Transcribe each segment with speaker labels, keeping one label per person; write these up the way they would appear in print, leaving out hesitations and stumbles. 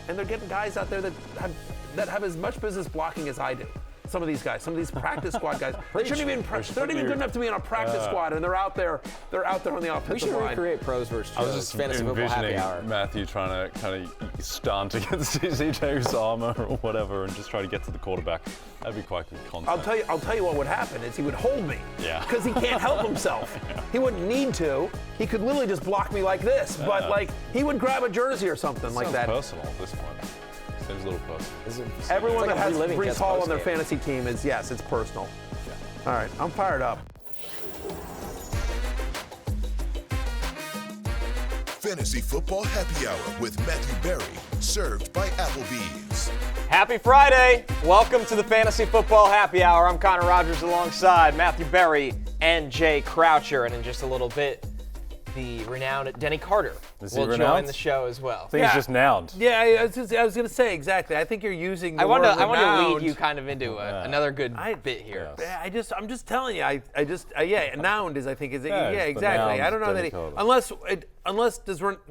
Speaker 1: and they're getting guys out there that have as much business blocking as I do. Some of these guys, some of these practice squad guys, they're not even good enough to be on a practice squad, and they're out there on the offensive line.
Speaker 2: We should recreate pros versus
Speaker 3: I was just
Speaker 2: fantasy football happy hour.
Speaker 3: Mathew trying to kind of stunt against CJ Uzama or whatever, and just try to get to the quarterback. That'd be quite good content.
Speaker 1: I'll tell you what would happen is he would hold me.
Speaker 3: Yeah.
Speaker 1: Because he can't help himself. He wouldn't need to. He could literally just block me like this, but like he would grab a jersey or something like that.
Speaker 3: Personal at this point. Seems a little personal.
Speaker 1: Everyone
Speaker 2: like
Speaker 1: that has Breece Hall on their
Speaker 2: game.
Speaker 1: fantasy team is, yes, it's personal. Yeah. All right, I'm fired up.
Speaker 4: Fantasy Football Happy Hour with Matthew Berry, served by Applebee's.
Speaker 2: Happy Friday! Welcome to the Fantasy Football Happy Hour. I'm Connor Rogers alongside Matthew Berry and Jay Croucher. And in just a little bit, the renowned Denny Carter will join the show as well.
Speaker 3: I think he's just nouned.
Speaker 1: Yeah, I was going to say exactly. I think you're using the word
Speaker 2: I want to
Speaker 1: renowned.
Speaker 2: lead you kind of into another good bit here.
Speaker 1: Yeah, I'm just telling you. Nouned is exactly.
Speaker 3: Noun
Speaker 1: I don't know that
Speaker 3: Denny
Speaker 1: unless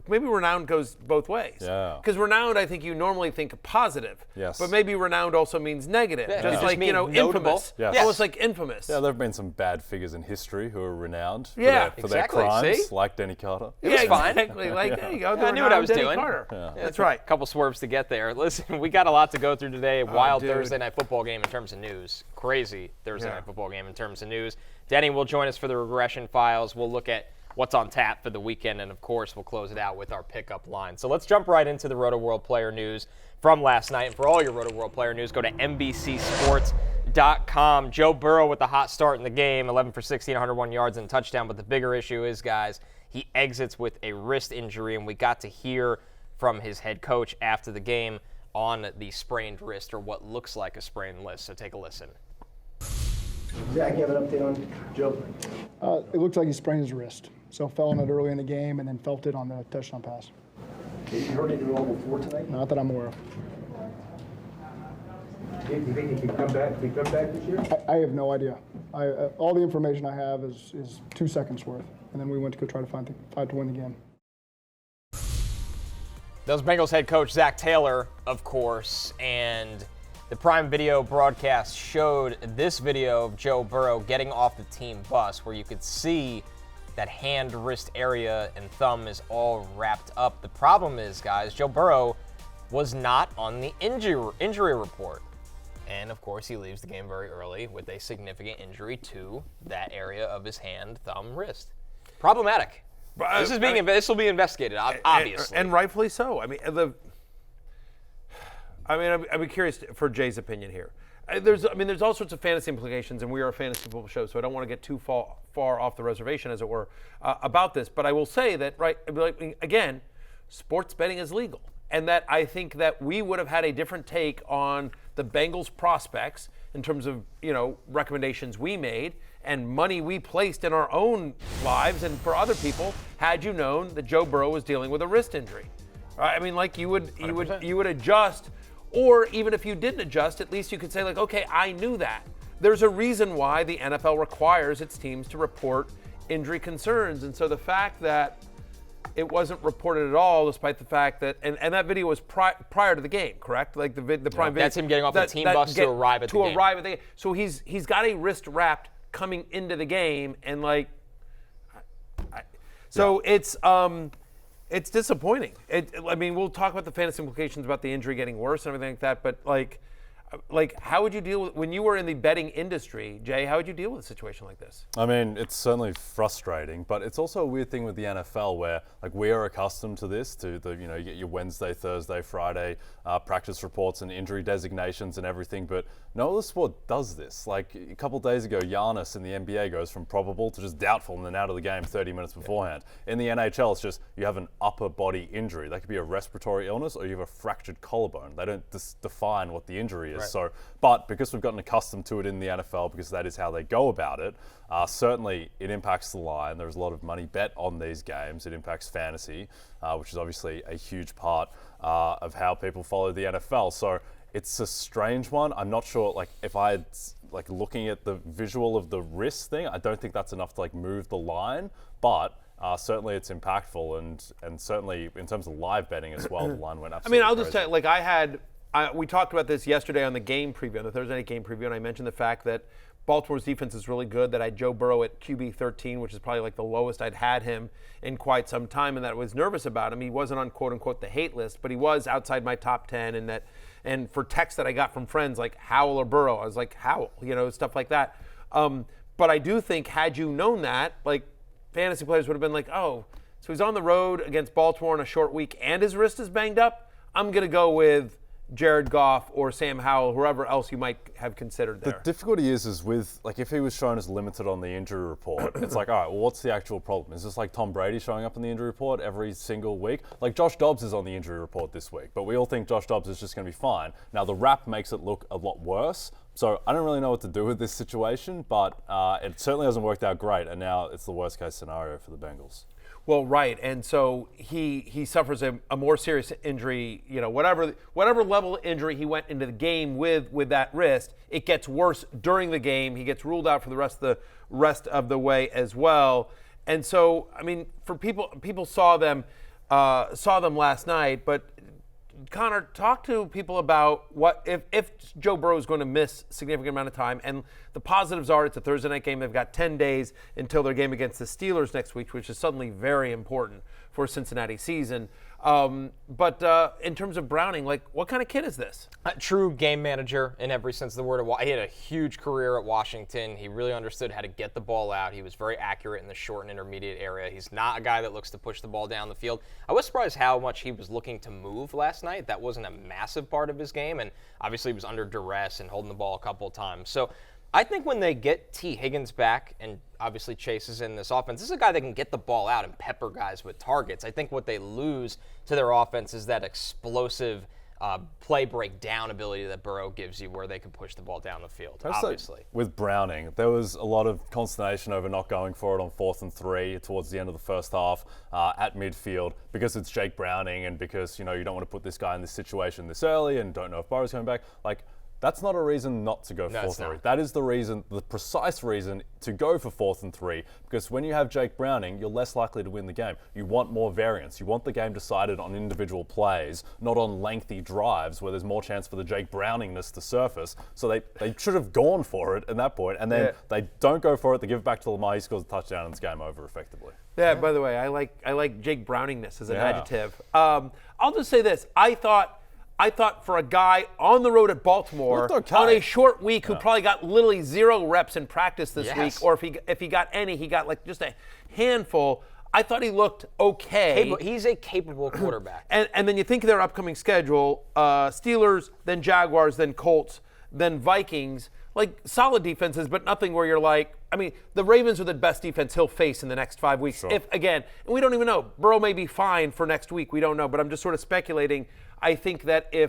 Speaker 1: maybe renowned goes both ways.
Speaker 3: Yeah.
Speaker 1: Because renowned, I think you normally think positive.
Speaker 3: Yes.
Speaker 1: But maybe renowned also means negative.
Speaker 2: Yeah,
Speaker 1: just like
Speaker 2: notable.
Speaker 1: infamous.
Speaker 3: Yes.
Speaker 1: Almost like infamous.
Speaker 3: Yeah, there have been some bad figures in history who are renowned for
Speaker 1: Yeah.
Speaker 3: their crimes,
Speaker 2: See?
Speaker 3: like Denny Carter.
Speaker 2: It was fine.
Speaker 1: Exactly. Like there you go.
Speaker 2: I knew what I was
Speaker 1: Denny
Speaker 2: doing.
Speaker 1: Carter.
Speaker 3: Yeah.
Speaker 1: That's right.
Speaker 2: A couple swerves to get there. Listen, we got a lot to go through today. Wild
Speaker 1: dude.
Speaker 2: Thursday night football game in terms of news. Crazy Thursday night football game in terms of news. Denny will join us for the Regression Files. We'll look at what's on tap for the weekend, and of course, we'll close it out with our pickup line. So let's jump right into the Rotoworld player news from last night. And for all your Rotoworld player news, go to NBCSports.com. Joe Burrow with a hot start in the game, 11 for 16, 101 yards and a touchdown. But the bigger issue is, guys, he exits with a wrist injury, and we got to hear from his head coach after the game on the sprained wrist, or what looks like a sprained wrist. So take a listen.
Speaker 5: Zach, you have an update on Joe?
Speaker 6: It looks like he sprained his wrist. So fell on it early in the game and then felt it on the touchdown pass.
Speaker 5: Have you heard anything at all before tonight?
Speaker 6: Not that I'm aware of.
Speaker 5: Do you think he can come back? Can he come back this year?
Speaker 6: I have no idea. All the information I have is 2 seconds worth. And then we went to go try to fight to win the game.
Speaker 2: That was Bengals head coach Zach Taylor, of course, and the Prime Video broadcast showed this video of Joe Burrow getting off the team bus, where you could see that hand, wrist area, and thumb is all wrapped up. The problem is, guys, Joe Burrow was not on the injury report. And, of course, he leaves the game very early with a significant injury to that area of his hand, thumb, wrist. Problematic. This will be investigated, obviously.
Speaker 1: And rightfully so. I'd be curious for Jay's opinion here. There's all sorts of fantasy implications, and we are a fantasy football show, so I don't want to get too far off the reservation, as it were, about this. But I will say that, again, sports betting is legal, and that I think that we would have had a different take on the Bengals prospects in terms of recommendations we made and money we placed in our own lives and for other people, had you known that Joe Burrow was dealing with a wrist injury. Right? You would adjust. Or even if you didn't adjust, at least you could say, okay, I knew that. There's a reason why the NFL requires its teams to report injury concerns. And so the fact that it wasn't reported at all, despite the fact that, and that video was prior to the game, correct? The prime video.
Speaker 2: That's him getting off the team bus to arrive at the game.
Speaker 1: Arrive at the game. So he's got a wrist wrapped coming into the game, and it's disappointing. We'll talk about the fantasy implications about the injury getting worse and everything like that, but how would you deal with, when you were in the betting industry, Jay, how would you deal with a situation like this?
Speaker 3: It's certainly frustrating, but it's also a weird thing with the NFL where we are accustomed to this, to you get your Wednesday, Thursday, Friday practice reports and injury designations and everything, but no other sport does this. A couple days ago, Giannis in the NBA goes from probable to just doubtful and then out of the game 30 minutes beforehand. In the NHL, it's just you have an upper body injury. That could be a respiratory illness or you have a fractured collarbone. They don't define what the injury is. Right. So, but because we've gotten accustomed to it in the NFL, because that is how they go about it, certainly it impacts the line. There's a lot of money bet on these games. It impacts fantasy, which is obviously a huge part of how people follow the NFL. So it's a strange one. I'm not sure, if I had, looking at the visual of the wrist thing, I don't think that's enough to move the line. But certainly it's impactful, and certainly in terms of live betting as well, the line went
Speaker 1: I
Speaker 3: absolutely
Speaker 1: mean, I'll just
Speaker 3: crazy.
Speaker 1: tell you, we talked about this yesterday on the game preview, on the Thursday night game preview, and I mentioned the fact that Baltimore's defense is really good, that I had Joe Burrow at QB 13, which is probably like the lowest I'd had him in quite some time, and that I was nervous about him. He wasn't on quote-unquote the hate list, but he was outside my top 10, and for texts that I got from friends like Howell or Burrow, I was like, Howell, stuff like that. But I do think had you known that, like fantasy players would have been like, oh, so he's on the road against Baltimore in a short week and his wrist is banged up? I'm going to go with Jared Goff or Sam Howell, whoever else you might have considered there.
Speaker 3: The difficulty is with, like, if he was shown as limited on the injury report, it's like, all right, well, what's the actual problem? Is this like Tom Brady showing up in the injury report every single week? Like, Josh Dobbs is on the injury report this week, but we all think Josh Dobbs is just going to be fine. Now, the rap makes it look a lot worse. So I don't really know what to do with this situation, but it certainly hasn't worked out great, and now it's the worst case scenario for the Bengals.
Speaker 1: Well, right, and so he suffers a more serious injury. Whatever level of injury he went into the game with that wrist, it gets worse during the game. He gets ruled out for the rest of the way as well. And so, I mean, for people saw them last night, but Connor, talk to people about what if Joe Burrow is going to miss a significant amount of time, and the positives are it's a Thursday night game. They've got 10 days until their game against the Steelers next week, which is suddenly very important for a Cincinnati season. But in terms of Browning, like, what kind of kid is this?
Speaker 2: A true game manager in every sense of the word. He had a huge career at Washington. He really understood how to get the ball out. He was very accurate in the short and intermediate area. He's not a guy that looks to push the ball down the field. I was surprised how much he was looking to move last night. That wasn't a massive part of his game, and obviously he was under duress and holding the ball a couple of times. So I think when they get T. Higgins back and obviously Chase is in this offense, this is a guy that can get the ball out and pepper guys with targets. I think what they lose to their offense is that explosive play breakdown ability that Burrow gives you where they can push the ball down the field, obviously.
Speaker 3: With Browning, there was a lot of consternation over not going for it on 4th and 3 towards the end of the first half at midfield because it's Jake Browning and because, you don't want to put this guy in this situation this early and don't know if Burrow's coming back. Like, that's not a reason not to go 4th and 3. That is the precise reason to go for 4th and 3, because when you have Jake Browning, you're less likely to win the game. You want more variance. You want the game decided on individual plays, not on lengthy drives where there's more chance for the Jake Browningness to surface. So they should have gone for it at that point, and then they don't go for it. They give it back to Lamar. He scores a touchdown, and it's game over effectively.
Speaker 1: Yeah, by the way, I like Jake Browningness as an adjective. I'll just say this. I thought for a guy on the road at Baltimore on a short week who probably got literally 0 reps in practice this week, or if he got any, he got like just a handful. I thought he looked okay.
Speaker 2: He's a capable quarterback.
Speaker 1: And then you think of their upcoming schedule, Steelers, then Jaguars, then Colts, then Vikings. Like, solid defenses, but nothing where you're like, I mean, the Ravens are the best defense he'll face in the next 5 weeks. Sure. If, again, and we don't even know. Burrow may be fine for next week. We don't know, but I'm just sort of speculating. I think you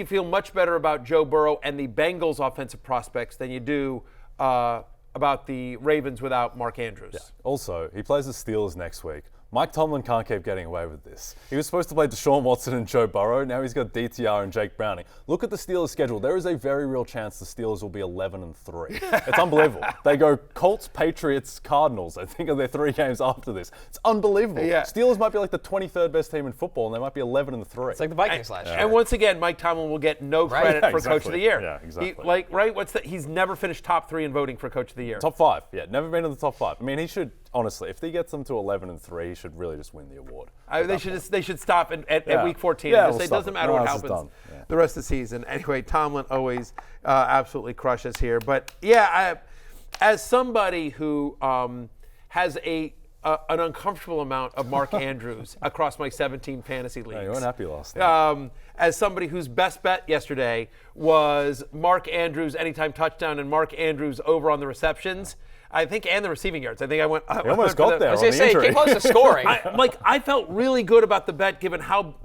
Speaker 1: feel much better about Joe Burrow and the Bengals' offensive prospects than you do about the Ravens without Mark Andrews.
Speaker 3: Yeah. Also, he plays the Steelers next week. Mike Tomlin can't keep getting away with this. He was supposed to play Deshaun Watson and Joe Burrow. Now he's got DTR and Jake Browning. Look at the Steelers' schedule. There is a very real chance the Steelers will be 11-3. It's unbelievable. They go Colts, Patriots, Cardinals. I think of their 3 games after this. It's unbelievable. Yeah. Steelers might be like the 23rd best team in football, and they might be 11-3.
Speaker 2: It's like the Vikings last year.
Speaker 1: And once again, Mike Tomlin will get no credit for Coach of the Year.
Speaker 3: Yeah, exactly.
Speaker 1: He's never finished top 3 in voting for Coach of the Year.
Speaker 3: Top 5. Yeah, never been in the top 5. I mean, he should. Honestly, if he gets them to 11-3, he should really just win the award.
Speaker 1: They should stop at week 14 and just say it doesn't matter what happens the rest of the season. Anyway, Tomlin always absolutely crushes here. But as somebody who has an uncomfortable amount of Mark Andrews across my 17 fantasy leagues.
Speaker 3: You weren't happy last night.
Speaker 1: As somebody whose best bet yesterday was Mark Andrews anytime touchdown and Mark Andrews over on the receptions. I think, and the receiving yards. I think I went.
Speaker 3: He almost got there. I was going to
Speaker 2: say, came close to scoring.
Speaker 1: I felt really good about the bet, given how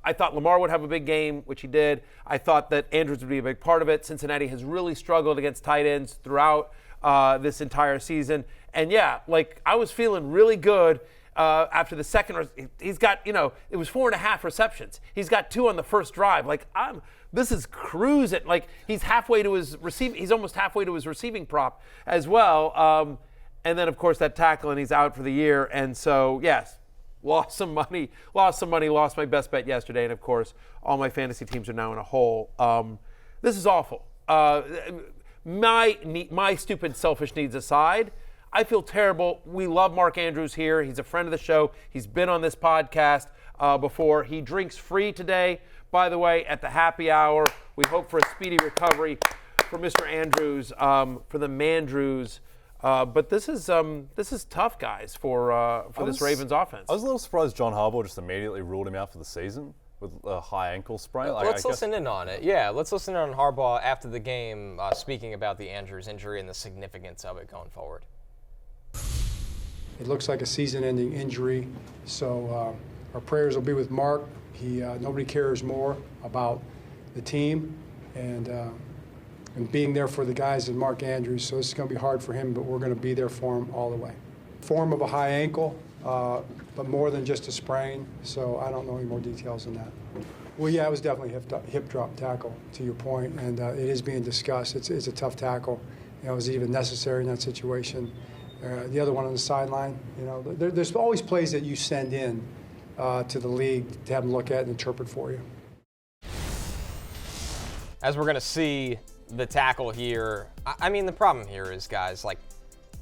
Speaker 1: I thought Lamar would have a big game, which he did. I thought that Andrews would be a big part of it. Cincinnati has really struggled against tight ends throughout this entire season, and I was feeling really good. After the second, he's got, it was 4.5 receptions. He's got 2 on the first drive. This is cruising. He's almost halfway to his receiving prop as well. and then of course that tackle, and he's out for the year. And so yes, lost some money, lost my best bet yesterday, and of course all my fantasy teams are now in a hole. This is awful. My stupid selfish needs aside, I feel terrible. We love Mark Andrews here. He's a friend of the show. He's been on this podcast before. He drinks free today, by the way, at the happy hour. We hope for a speedy recovery for Mr. Andrews, for the Mandrews. But this is tough, guys, for this Ravens offense.
Speaker 3: I was a little surprised John Harbaugh just immediately ruled him out for the season with a high ankle sprain.
Speaker 2: Let's listen in on it. Yeah, let's listen in on Harbaugh after the game, speaking about the Andrews injury and the significance of it going forward.
Speaker 7: It looks like a season-ending injury, so our prayers will be with Mark. Nobody cares more about the team and being there for the guys than Mark Andrews, so this is going to be hard for him, but we're going to be there for him all the way. Form of a high ankle, but more than just a sprain, so I don't know any more details than that. Well, yeah, it was definitely a hip drop tackle, to your point, and it is being discussed. It's a tough tackle. Was it even necessary in that situation? The other one on the sideline, there's always plays that you send in to the league to have them look at and interpret for you.
Speaker 2: As we're going to see the tackle here, I mean, the problem here is, guys, like,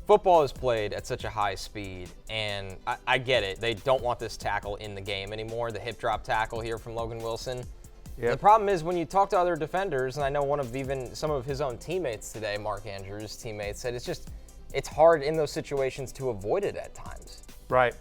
Speaker 2: football is played at such a high speed, and I get it. They don't want this tackle in the game anymore, the hip drop tackle here from Logan Wilson. Yep. The problem is when you talk to other defenders, and I know some of his own teammates today, Mark Andrews' teammates, said it's hard in those situations to avoid it at times.
Speaker 1: Right.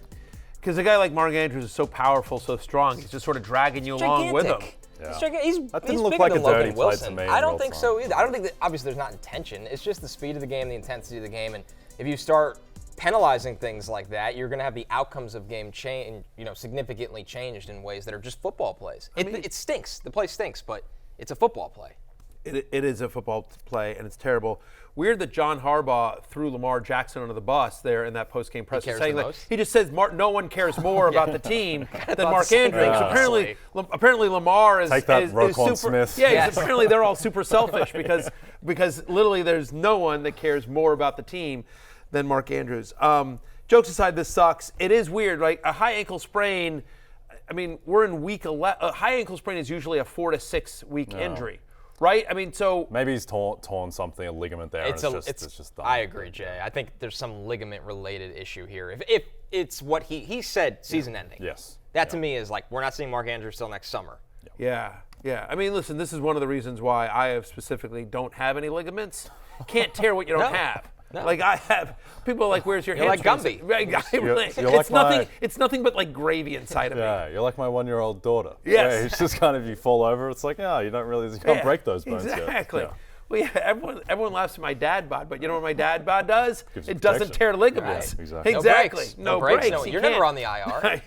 Speaker 1: Because a guy like Mark Andrews is so powerful, so strong, he's just sort of dragging you along with him.
Speaker 2: Yeah. He's
Speaker 3: that didn't
Speaker 2: look
Speaker 3: look
Speaker 2: like
Speaker 3: a
Speaker 2: Logan
Speaker 3: dirty play
Speaker 2: Wilson.
Speaker 3: to me.
Speaker 2: I don't think so either. I don't think that, obviously there's not intention. It's just the speed of the game, the intensity of the game, and if you start penalizing things like that, you're going to have the outcomes of game significantly changed in ways that are just football plays. It stinks. The play stinks, but it's a football play.
Speaker 1: It is a football play, and it's terrible. Weird that John Harbaugh threw Lamar Jackson under the bus there in that post-game presser, saying that he just says no one cares more about the team than Mark Andrews.
Speaker 3: Yeah.
Speaker 1: Apparently Lamar is
Speaker 3: Take that,
Speaker 1: is
Speaker 3: Roquan
Speaker 1: super.
Speaker 3: Smith.
Speaker 1: Yeah,
Speaker 2: Yes.
Speaker 1: apparently they're all super selfish because literally there's no one that cares more about the team than Mark Andrews. Jokes aside, this sucks. It is weird, like a high ankle sprain. I mean, we're in week 11. A high ankle sprain is usually a 4 to 6 week injury. Right? I mean, so
Speaker 3: maybe he's torn something, a ligament there. It's just done.
Speaker 2: I agree, Jay. I think there's some ligament-related issue here. If it's what he said, season-ending.
Speaker 3: Yes.
Speaker 2: That to me is like, we're not seeing Mark Andrews till next summer.
Speaker 1: Yeah. I mean, listen, this is one of the reasons why I have specifically don't have any ligaments. Can't tear what you don't have. No. Like I have people are like, where's your
Speaker 2: hamstring?
Speaker 1: Like Gumby. Right? It's nothing but like gravy inside of me.
Speaker 3: Yeah, you're like my 1-year-old daughter.
Speaker 1: Yes.
Speaker 3: Yeah, it's just kind of you fall over. It's like, you can't break those bones yet.
Speaker 1: Exactly.
Speaker 3: Yeah.
Speaker 1: Well, yeah, everyone laughs at my dad bod, but you know what my dad bod does?
Speaker 3: Gives
Speaker 1: it
Speaker 3: you
Speaker 1: doesn't
Speaker 3: protection.
Speaker 1: tear ligaments.
Speaker 3: Right.
Speaker 1: Exactly.
Speaker 2: No breaks. No, you're never on the IR.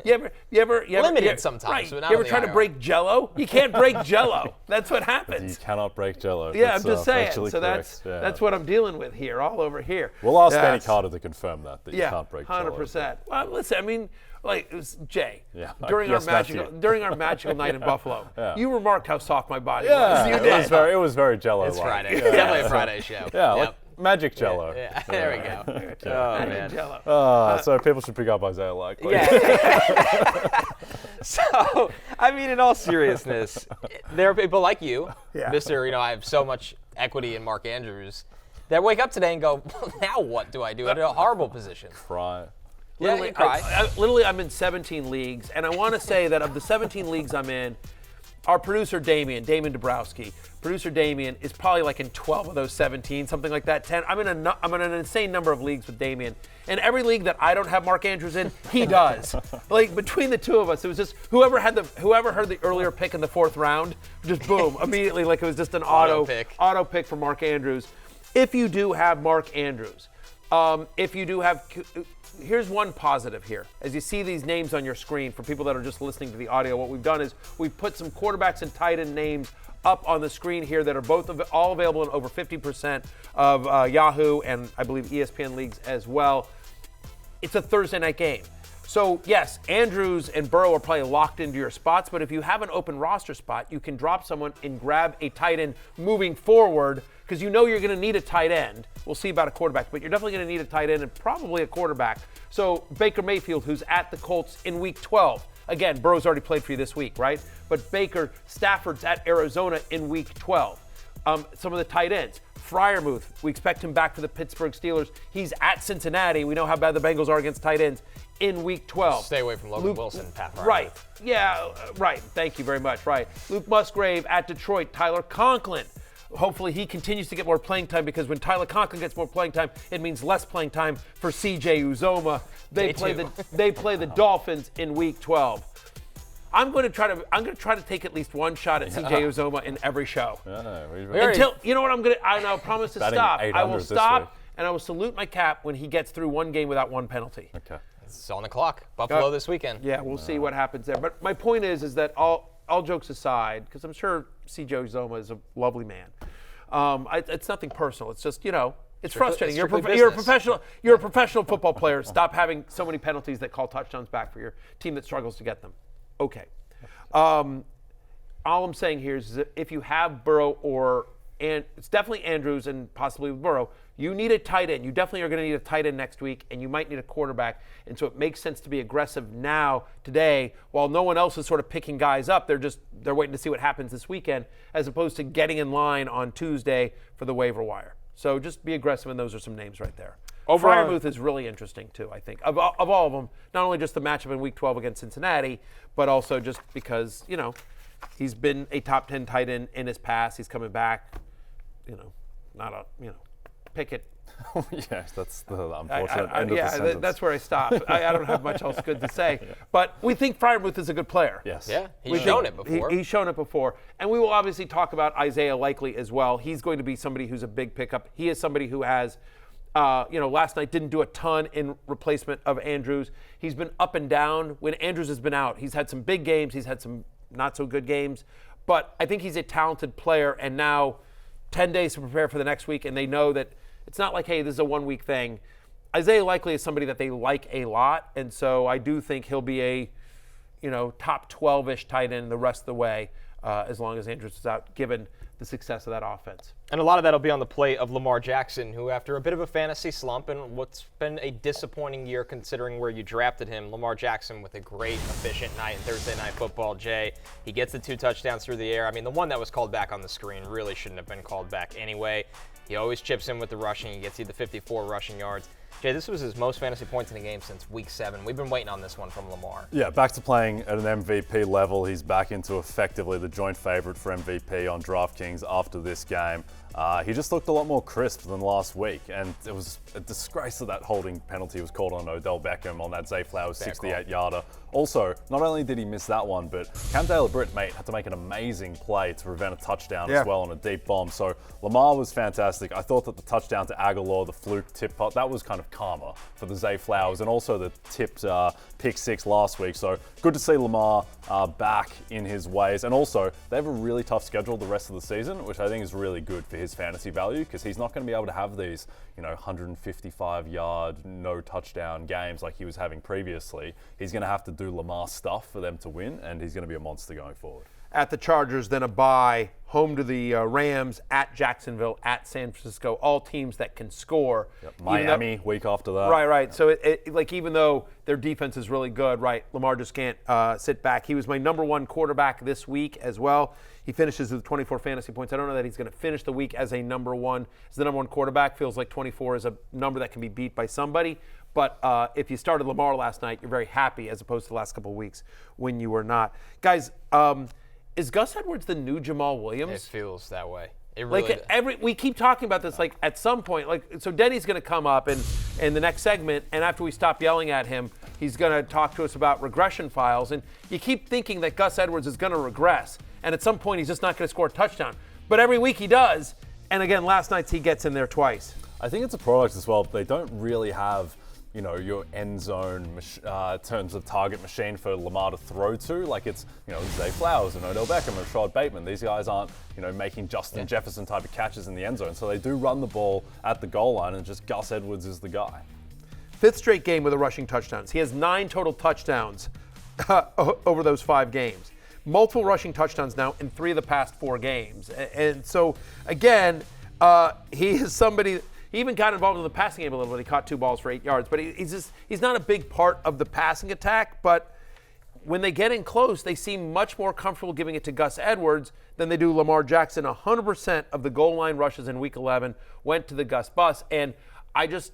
Speaker 1: You ever
Speaker 2: limited sometimes.
Speaker 1: Right.
Speaker 2: But not
Speaker 1: you ever
Speaker 2: on the
Speaker 1: try to
Speaker 2: IR.
Speaker 1: break Jello? You can't break Jello. That's what happens.
Speaker 3: You cannot break Jello.
Speaker 1: Yeah,
Speaker 3: That's,
Speaker 1: I'm just saying. So
Speaker 3: correct.
Speaker 1: that's what I'm dealing with here, all over here.
Speaker 3: We'll ask Denny Carter to confirm that you can't break
Speaker 1: 100%.
Speaker 3: Jello.
Speaker 1: Well, listen, I mean, like, it was Jay,
Speaker 3: Yeah.
Speaker 1: during
Speaker 3: Yes,
Speaker 1: our magical night in Buffalo, you remarked how soft my body
Speaker 3: Yeah,
Speaker 1: was.
Speaker 3: it was very Jello-like.
Speaker 2: It's Friday.
Speaker 3: Yeah.
Speaker 2: Definitely a Friday show.
Speaker 3: Yeah,
Speaker 2: Yep.
Speaker 3: like magic Jello.
Speaker 2: Yeah. There we go. Oh, man.
Speaker 1: Jello.
Speaker 3: So people should pick up Isaiah Likely.
Speaker 2: Yeah. So, I mean, in all seriousness, there are people like you, Mr. I have so much equity in Mark Andrews, that wake up today and go, well, now what do I do? I'm in a horrible position.
Speaker 3: Cry.
Speaker 1: Literally,
Speaker 2: you cry.
Speaker 1: I'm in 17 leagues, and I want to say that of the 17 leagues I'm in, our producer Dameon Dabrowski, producer Dameon is probably like in 12 of those 17, something like that. 10. I'm in an insane number of leagues with Dameon, and every league that I don't have Mark Andrews in, he does. Like between the two of us, it was just whoever heard the earlier pick in the 4th round, just boom, immediately, like it was just an auto pick for Mark Andrews. If you do have Mark Andrews, here's one positive here. As you see these names on your screen, for people that are just listening to the audio, what we've done is we've put some quarterbacks and tight end names up on the screen here that are all available in over 50% of Yahoo and I believe ESPN leagues as well. It's a Thursday night game. So, yes, Andrews and Burrow are probably locked into your spots, but if you have an open roster spot, you can drop someone and grab a tight end moving forward because you know you're going to need a tight end. We'll see about a quarterback, but you're definitely going to need a tight end and probably a quarterback. So, Baker Mayfield, who's at the Colts in Week 12. Again, Burrow's already played for you this week, right? But Baker, Stafford's at Arizona in Week 12. Some of the tight ends. Freiermuth, we expect him back for the Pittsburgh Steelers. He's at Cincinnati. We know how bad the Bengals are against tight ends in Week 12.
Speaker 2: Stay away from Logan Wilson, Pat Freiermuth.
Speaker 1: Right. Yeah, right. Thank you very much. Right. Luke Musgrave at Detroit. Tyler Conklin. Hopefully he continues to get more playing time because when Tyler Conklin gets more playing time, it means less playing time for CJ Uzomah. They play the Dolphins in Week 12. I'm going to try to take at least one shot at CJ Uzomah in every show. Until you know what I'll promise to stop. I will stop and I will salute my cap when he gets through one game without one penalty.
Speaker 3: Okay.
Speaker 2: It's on the clock. Buffalo this weekend.
Speaker 1: Yeah, we'll see what happens there. But my point is that all jokes aside, because I'm sure CJ Uzomah is a lovely man. It's nothing personal. It's just, it's frustrating. You're a professional football player. Stop having so many penalties that call touchdowns back for your team that struggles to get them. Okay. All I'm saying here is that if you have Burrow and it's definitely Andrews and possibly Burrow, you need a tight end. You definitely are going to need a tight end next week, and you might need a quarterback. And so it makes sense to be aggressive now, today, while no one else is sort of picking guys up. They're waiting to see what happens this weekend, as opposed to getting in line on Tuesday for the waiver wire. So just be aggressive, and those are some names right there. Freiermuth is really interesting, too, I think. Of all of them, not only just the matchup in Week 12 against Cincinnati, but also just because, he's been a top 10 tight end in his past. He's coming back, Pickett.
Speaker 3: Yes, that's the unfortunate end of the sentence.
Speaker 1: That's where I stop. I don't have much else good to say. Yeah. But we think Freiermuth is a good player.
Speaker 3: Yes.
Speaker 2: Yeah, he's shown it before.
Speaker 1: He's shown it before. And we will obviously talk about Isaiah Likely as well. He's going to be somebody who's a big pickup. He is somebody who has last night didn't do a ton in replacement of Andrews. He's been up and down. When Andrews has been out, he's had some big games. He's had some not so good games. But I think he's a talented player. And now 10 days to prepare for the next week. And they know that it's not like, hey, this is a 1 week thing. Isaiah Likely is somebody that they like a lot. And so I do think he'll be a, top 12-ish tight end the rest of the way as long as Andrews is out, given the success of that offense.
Speaker 2: And a lot of that will be on the plate of Lamar Jackson, who after a bit of a fantasy slump and what's been a disappointing year considering where you drafted him, Lamar Jackson with a great, efficient night in Thursday Night Football, Jay. He gets the 2 touchdowns through the air. I mean, the one that was called back on the screen really shouldn't have been called back anyway. He always chips in with the rushing. He gets you the 54 rushing yards. Jay, this was his most fantasy points in the game since Week 7. We've been waiting on this one from Lamar.
Speaker 3: Yeah, back to playing at an MVP level. He's back into effectively the joint favorite for MVP on DraftKings after this game. He just looked a lot more crisp than last week, and it was a disgrace that holding penalty was called on Odell Beckham on that Zay Flowers 68-yarder. Also, not only did he miss that one, but Cam Taylor-Britt had to make an amazing play to prevent a touchdown as well on a deep bomb. So Lamar was fantastic. I thought that the touchdown to Aguilar, the fluke tip pot, that was kind of karma for the Zay Flowers, and also the tipped pick 6 last week. So good to see Lamar back in his ways. And also, they have a really tough schedule the rest of the season, which I think is really good for his fantasy value, because he's not going to be able to have these 155-yard, no touchdown games like he was having previously. He's going to have to do Lamar stuff for them to win, and he's going to be a monster going forward.
Speaker 1: At the Chargers, then a bye, home to the Rams, at Jacksonville, at San Francisco, all teams that can score.
Speaker 3: Yep. Miami, week after that.
Speaker 1: Right. So even though their defense is really good, right, Lamar just can't sit back. He was my number 1 quarterback this week as well. He finishes with 24 fantasy points. I don't know that he's going to finish the week as the number 1 quarterback. Feels like 24 is a number that can be beat by somebody. But if you started Lamar last night, you're very happy, as opposed to the last couple of weeks when you were not. Guys, is Gus Edwards the new Jamal Williams?
Speaker 2: It feels that way. It really
Speaker 1: we keep talking about this, like at some point, so Denny's going to come up in the next segment, and after we stop yelling at him, he's going to talk to us about regression files. And you keep thinking that Gus Edwards is going to regress, and at some point he's just not going to score a touchdown. But every week he does, and again, last night he gets in there twice.
Speaker 3: I think it's a product as well. They don't really have your end zone terms of target machine for Lamar to throw to. Like it's, Zay Flowers and Odell Beckham and Rashad Bateman. These guys aren't, making Justin Jefferson type of catches in the end zone. So they do run the ball at the goal line, and just Gus Edwards is the guy.
Speaker 1: 5th straight game with the rushing touchdowns. He has 9 total touchdowns over those 5 games. Multiple rushing touchdowns now in 3 of the past 4 games. And so, again, he is somebody. He even got involved in the passing game a little bit. He caught 2 balls for 8 yards. But he's not a big part of the passing attack. But when they get in close, they seem much more comfortable giving it to Gus Edwards than they do Lamar Jackson. 100% of the goal line rushes in Week 11 went to the Gus bus. And I just,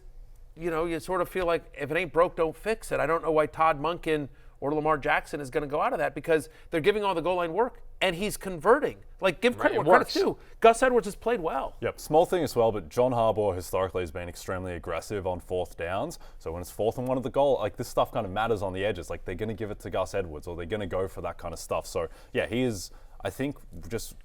Speaker 1: you sort of feel like if it ain't broke, don't fix it. I don't know why Todd Monken or Lamar Jackson is going to go out of that, because they're giving all the goal line work and he's converting. Like, give credit where credit's due. Gus Edwards has played well.
Speaker 3: Yep, small thing as well, but John Harbaugh historically has been extremely aggressive on 4th downs. So when it's 4th and 1 at the goal, like, this stuff kind of matters on the edges. Like, they're going to give it to Gus Edwards, or they're going to go for that kind of stuff. So yeah, he is, I think,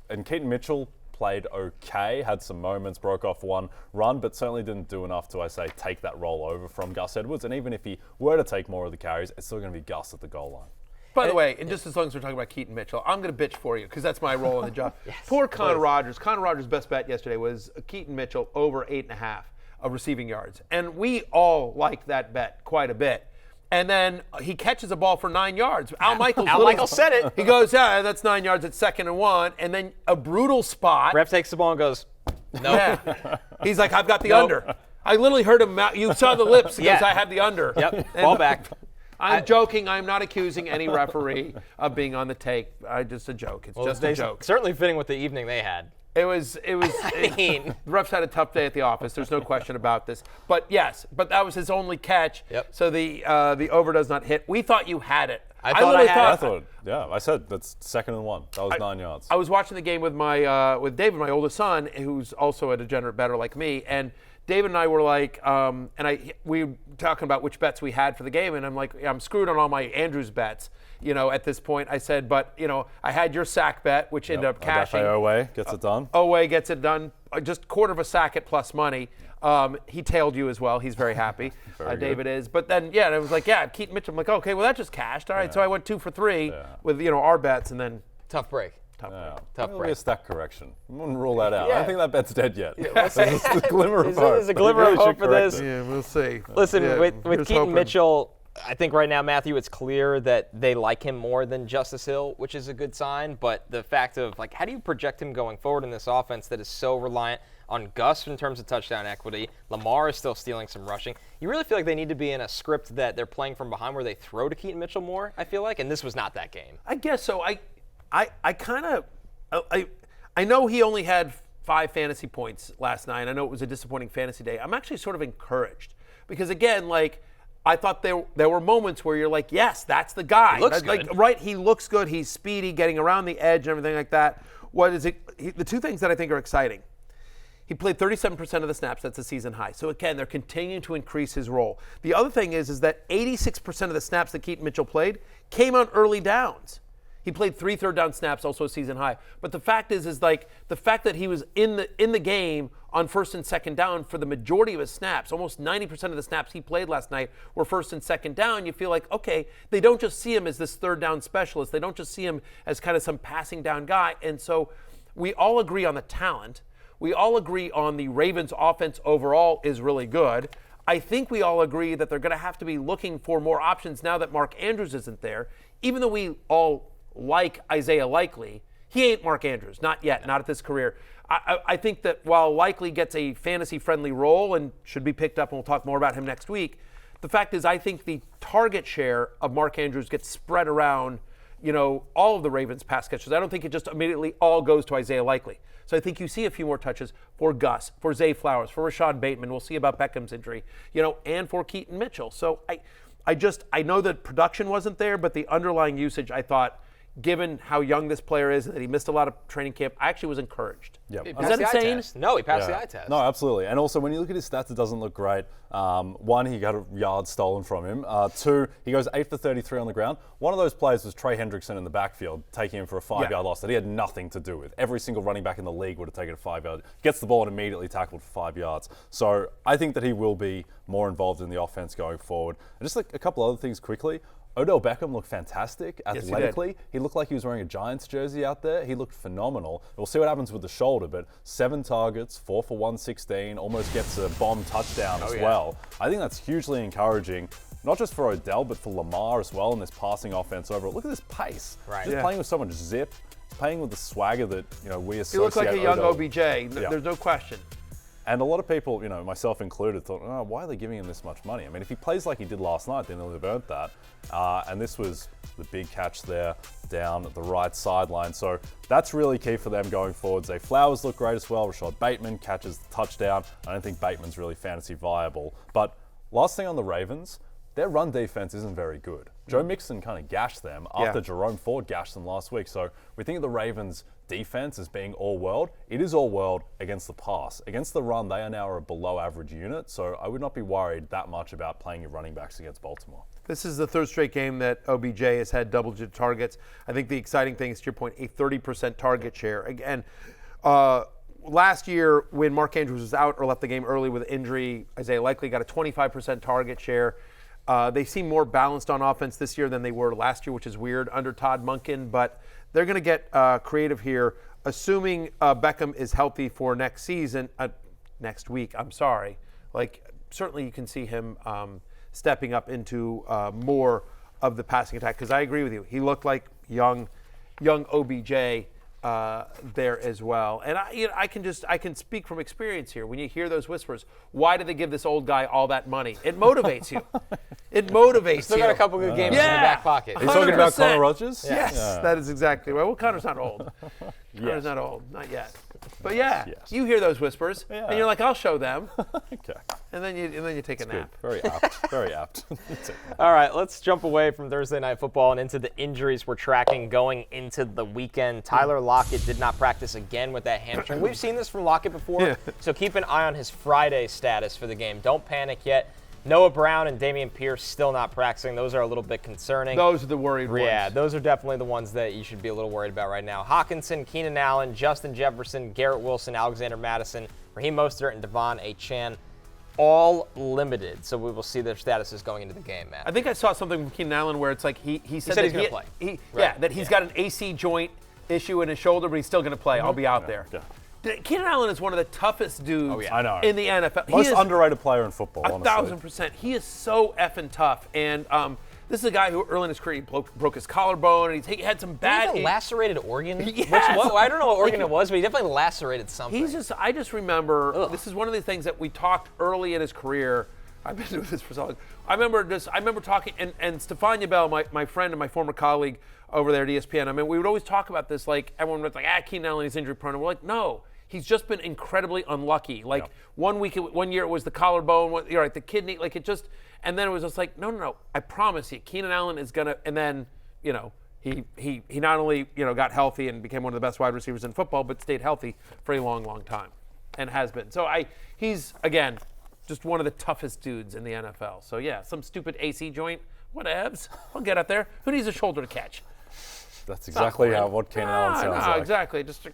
Speaker 3: and Keaton Mitchell played okay, had some moments, broke off one run, but certainly didn't do enough to, I say, take that role over from Gus Edwards. And even if he were to take more of the carries, it's still going to be Gus at the goal line.
Speaker 1: By the way, and just as long as we're talking about Keaton Mitchell, I'm going to bitch for you because that's my role in the job.
Speaker 2: Yes,
Speaker 1: Poor Connor Rogers. Connor Rogers' best bet yesterday was Keaton Mitchell over 8.5 of receiving yards. And we all liked that bet quite a bit. And then he catches a ball for 9 yards. Al Michaels
Speaker 2: said it.
Speaker 1: He goes, yeah, that's 9 yards at 2nd and 1. And then a brutal spot.
Speaker 2: Ref takes the ball and goes, no.
Speaker 1: Yeah. He's like, I've got the under. I literally heard him. You saw the lips. He goes, I have the under.
Speaker 2: Yep, ball back.
Speaker 1: I'm joking. I'm not accusing any referee of being on the take. Just a joke. It's just a joke.
Speaker 2: Certainly fitting with the evening they had.
Speaker 1: It was. The refs had a tough day at the office. There's no question about this. But yes, that was his only catch.
Speaker 2: Yep.
Speaker 1: So the over does not hit. We thought you had it.
Speaker 2: I thought
Speaker 3: I said that's 2nd and 1. That was 9 yards.
Speaker 1: I was watching the game with with David, my oldest son, who's also a degenerate bettor like me, and David and I were like, we were talking about which bets we had for the game, and I'm like, I'm screwed on all my Andrews bets. At this point, I said, but I had your sack bet, which ended up cashing.
Speaker 3: Owe gets it done.
Speaker 1: Owe gets it done. Just quarter of a sack at plus money. He tailed you as well. He's very happy. David is. But then, and it was like, Keaton Mitchell. I'm like, okay, well that just cashed. All right, so I went 2 for 3 with our bets, and then
Speaker 2: tough break.
Speaker 3: Tough break. A stack correction. I wouldn't rule that out.
Speaker 2: Yeah.
Speaker 3: I don't think that bet's dead yet.
Speaker 2: There's
Speaker 3: a glimmer of hope.
Speaker 2: There's a glimmer of hope for this.
Speaker 1: Yeah, we'll see.
Speaker 2: Listen, with Keaton Mitchell, I think right now, Mathew, it's clear that they like him more than Justice Hill, which is a good sign. But the fact of, how do you project him going forward in this offense that is so reliant on Gus in terms of touchdown equity? Lamar is still stealing some rushing. You really feel like they need to be in a script that they're playing from behind where they throw to Keaton Mitchell more, I feel like, and this was not that game.
Speaker 1: I guess so. I know he only had 5 fantasy points last night. I know it was a disappointing fantasy day. I'm actually sort of encouraged because, again, I thought there were moments where you're like, yes, that's the guy.
Speaker 2: He looks good.
Speaker 1: Right, he looks good. He's speedy, getting around the edge and everything like that. What is it? The 2 things that I think are exciting. He played 37% of the snaps. That's a season high. So, again, they're continuing to increase his role. The other thing is that 86% of the snaps that Keaton Mitchell played came on early downs. He played 3 third-down snaps, also a season high. But the fact is the fact that he was in the game on 1st and 2nd down for the majority of his snaps, almost 90% of the snaps he played last night were 1st and 2nd down. You feel like, okay, they don't just see him as this third-down specialist. They don't just see him as kind of some passing down guy. And so we all agree on the talent. We all agree on the Ravens' offense overall is really good. I think we all agree that they're going to have to be looking for more options now that Mark Andrews isn't there, even though we all like Isaiah Likely. He ain't Mark Andrews, not yet, not at this career. I think that while Likely gets a fantasy-friendly role and should be picked up, and we'll talk more about him next week, the fact is I think the target share of Mark Andrews gets spread around, all of the Ravens' pass catchers. I don't think it just immediately all goes to Isaiah Likely. So I think you see a few more touches for Gus, for Zay Flowers, for Rashad Bateman. We'll see about Beckham's injury, and for Keaton Mitchell. So I know that production wasn't there, but the underlying usage, I thought, given how young this player is and that he missed a lot of training camp, I actually was encouraged.
Speaker 3: Yep.
Speaker 2: Is that insane? No, he passed the eye test.
Speaker 3: No, absolutely. And also, when you look at his stats, it doesn't look great. 1, he got a yard stolen from him. 2, he goes 8 for 33 on the ground. One of those plays was Trey Hendrickson in the backfield, taking him for a 5-yard loss that he had nothing to do with. Every single running back in the league would have taken a 5-yard. Gets the ball and immediately tackled for 5 yards. So I think that he will be more involved in the offense going forward. And just a couple other things quickly. Odell Beckham looked fantastic
Speaker 1: Yes, he did.
Speaker 3: athletically. He looked like he was wearing a Giants jersey out there. He looked phenomenal. We'll see what happens with the shoulder, but 7 targets, 4 for 116, almost gets a bomb touchdown as well. I think that's hugely encouraging, not just for Odell, but for Lamar as well in this passing offense overall. Look at this pace.
Speaker 2: Right.
Speaker 3: Just playing with so much zip, playing with the swagger that we associate.
Speaker 1: He looks like a young
Speaker 3: Odell.
Speaker 1: OBJ. There's no question.
Speaker 3: And a lot of people, myself included, thought, oh, why are they giving him this much money? I mean, if he plays like he did last night, then they'll have earned that. And this was the big catch there down at the right sideline. So that's really key for them going forward. Zay Flowers looked great as well. Rashad Bateman catches the touchdown. I don't think Bateman's really fantasy viable. But last thing on the Ravens, their run defense isn't very good. Joe Mixon kind of gashed them after Jerome Ford gashed them last week. So we think of the Ravens' defense as being all-world. It is all-world against the pass. Against the run, they are now a below-average unit. So I would not be worried that much about playing your running backs against Baltimore.
Speaker 1: This is the third straight game that OBJ has had double-digit targets. I think the exciting thing is, to your point, a 30% target share. Again, last year when Mark Andrews was out or left the game early with injury, Isaiah Likely got a 25% target share. They seem more balanced on offense this year than they were last year, which is weird under Todd Monken, but they're going to get creative here, assuming Beckham is healthy for next week. Certainly you can see him stepping up into more of the passing attack, because I agree with you. He looked like young OBJ there as well. And I can speak from experience here. When you hear those whispers, why did they give this old guy all that money? It motivates you. It motivates
Speaker 2: Still
Speaker 1: you.
Speaker 2: got a couple good games in the back pocket.
Speaker 3: Are you talking about
Speaker 1: 100%.
Speaker 3: Connor Rogers?
Speaker 1: Yes, that is exactly right. Well, Connor's not old. Connor's not old, not yet. But you hear those whispers, and you're like, I'll show them.
Speaker 3: Okay.
Speaker 1: And then you take a nap.
Speaker 3: Very apt. Very apt.
Speaker 2: All right, let's jump away from Thursday Night Football and into the injuries we're tracking going into the weekend. Tyler Lockett did not practice again with that hamstring. We've seen this from Lockett before, so keep an eye on his Friday status for the game. Don't panic yet. Noah Brown and Dameon Pierce still not practicing. Those are a little bit concerning.
Speaker 1: Those are the worried ones.
Speaker 2: Yeah, those are definitely the ones that you should be a little worried about right now. Hawkinson, Keenan Allen, Justin Jefferson, Garrett Wilson, Alexander Madison, Raheem Mostert, and Devon Achane, all limited. So we will see their statuses going into the game, Matt.
Speaker 1: I think I saw something from Keenan Allen where it's like he said that
Speaker 2: he's going to play.
Speaker 1: That he's got an AC joint issue in his shoulder, but he's still going to play. I'll be out there. Yeah. Keenan Allen is one of the toughest dudes
Speaker 3: I know.
Speaker 1: in the NFL.
Speaker 3: Most underrated player in football, honestly.
Speaker 1: 1,000%. He is so effing tough. And this is a guy who early in his career broke his collarbone, and he had some bad.
Speaker 2: He lacerated organ?
Speaker 1: Yes.
Speaker 2: I don't know what organ it was, but he definitely lacerated something.
Speaker 1: I just remember, this is one of the things that we talked early in his career. I've been doing this for so long. I remember talking, and Stefania Bell, my friend and my former colleague over there at ESPN, I mean, we would always talk about this, like, everyone was like, Keenan Allen is injury prone. And we're like, no. He's just been incredibly unlucky. Like 1 year it was the collarbone, the kidney, and then it was just like, no. I promise you, Keenan Allen is gonna. And then, he not only got healthy and became one of the best wide receivers in football, but stayed healthy for a long, long time, and has been. So he's again just one of the toughest dudes in the NFL. So some stupid AC joint, whatevs. I'll get up there. Who needs a shoulder to catch?
Speaker 3: That's exactly what Keenan Allen sounds like.
Speaker 1: Exactly. Just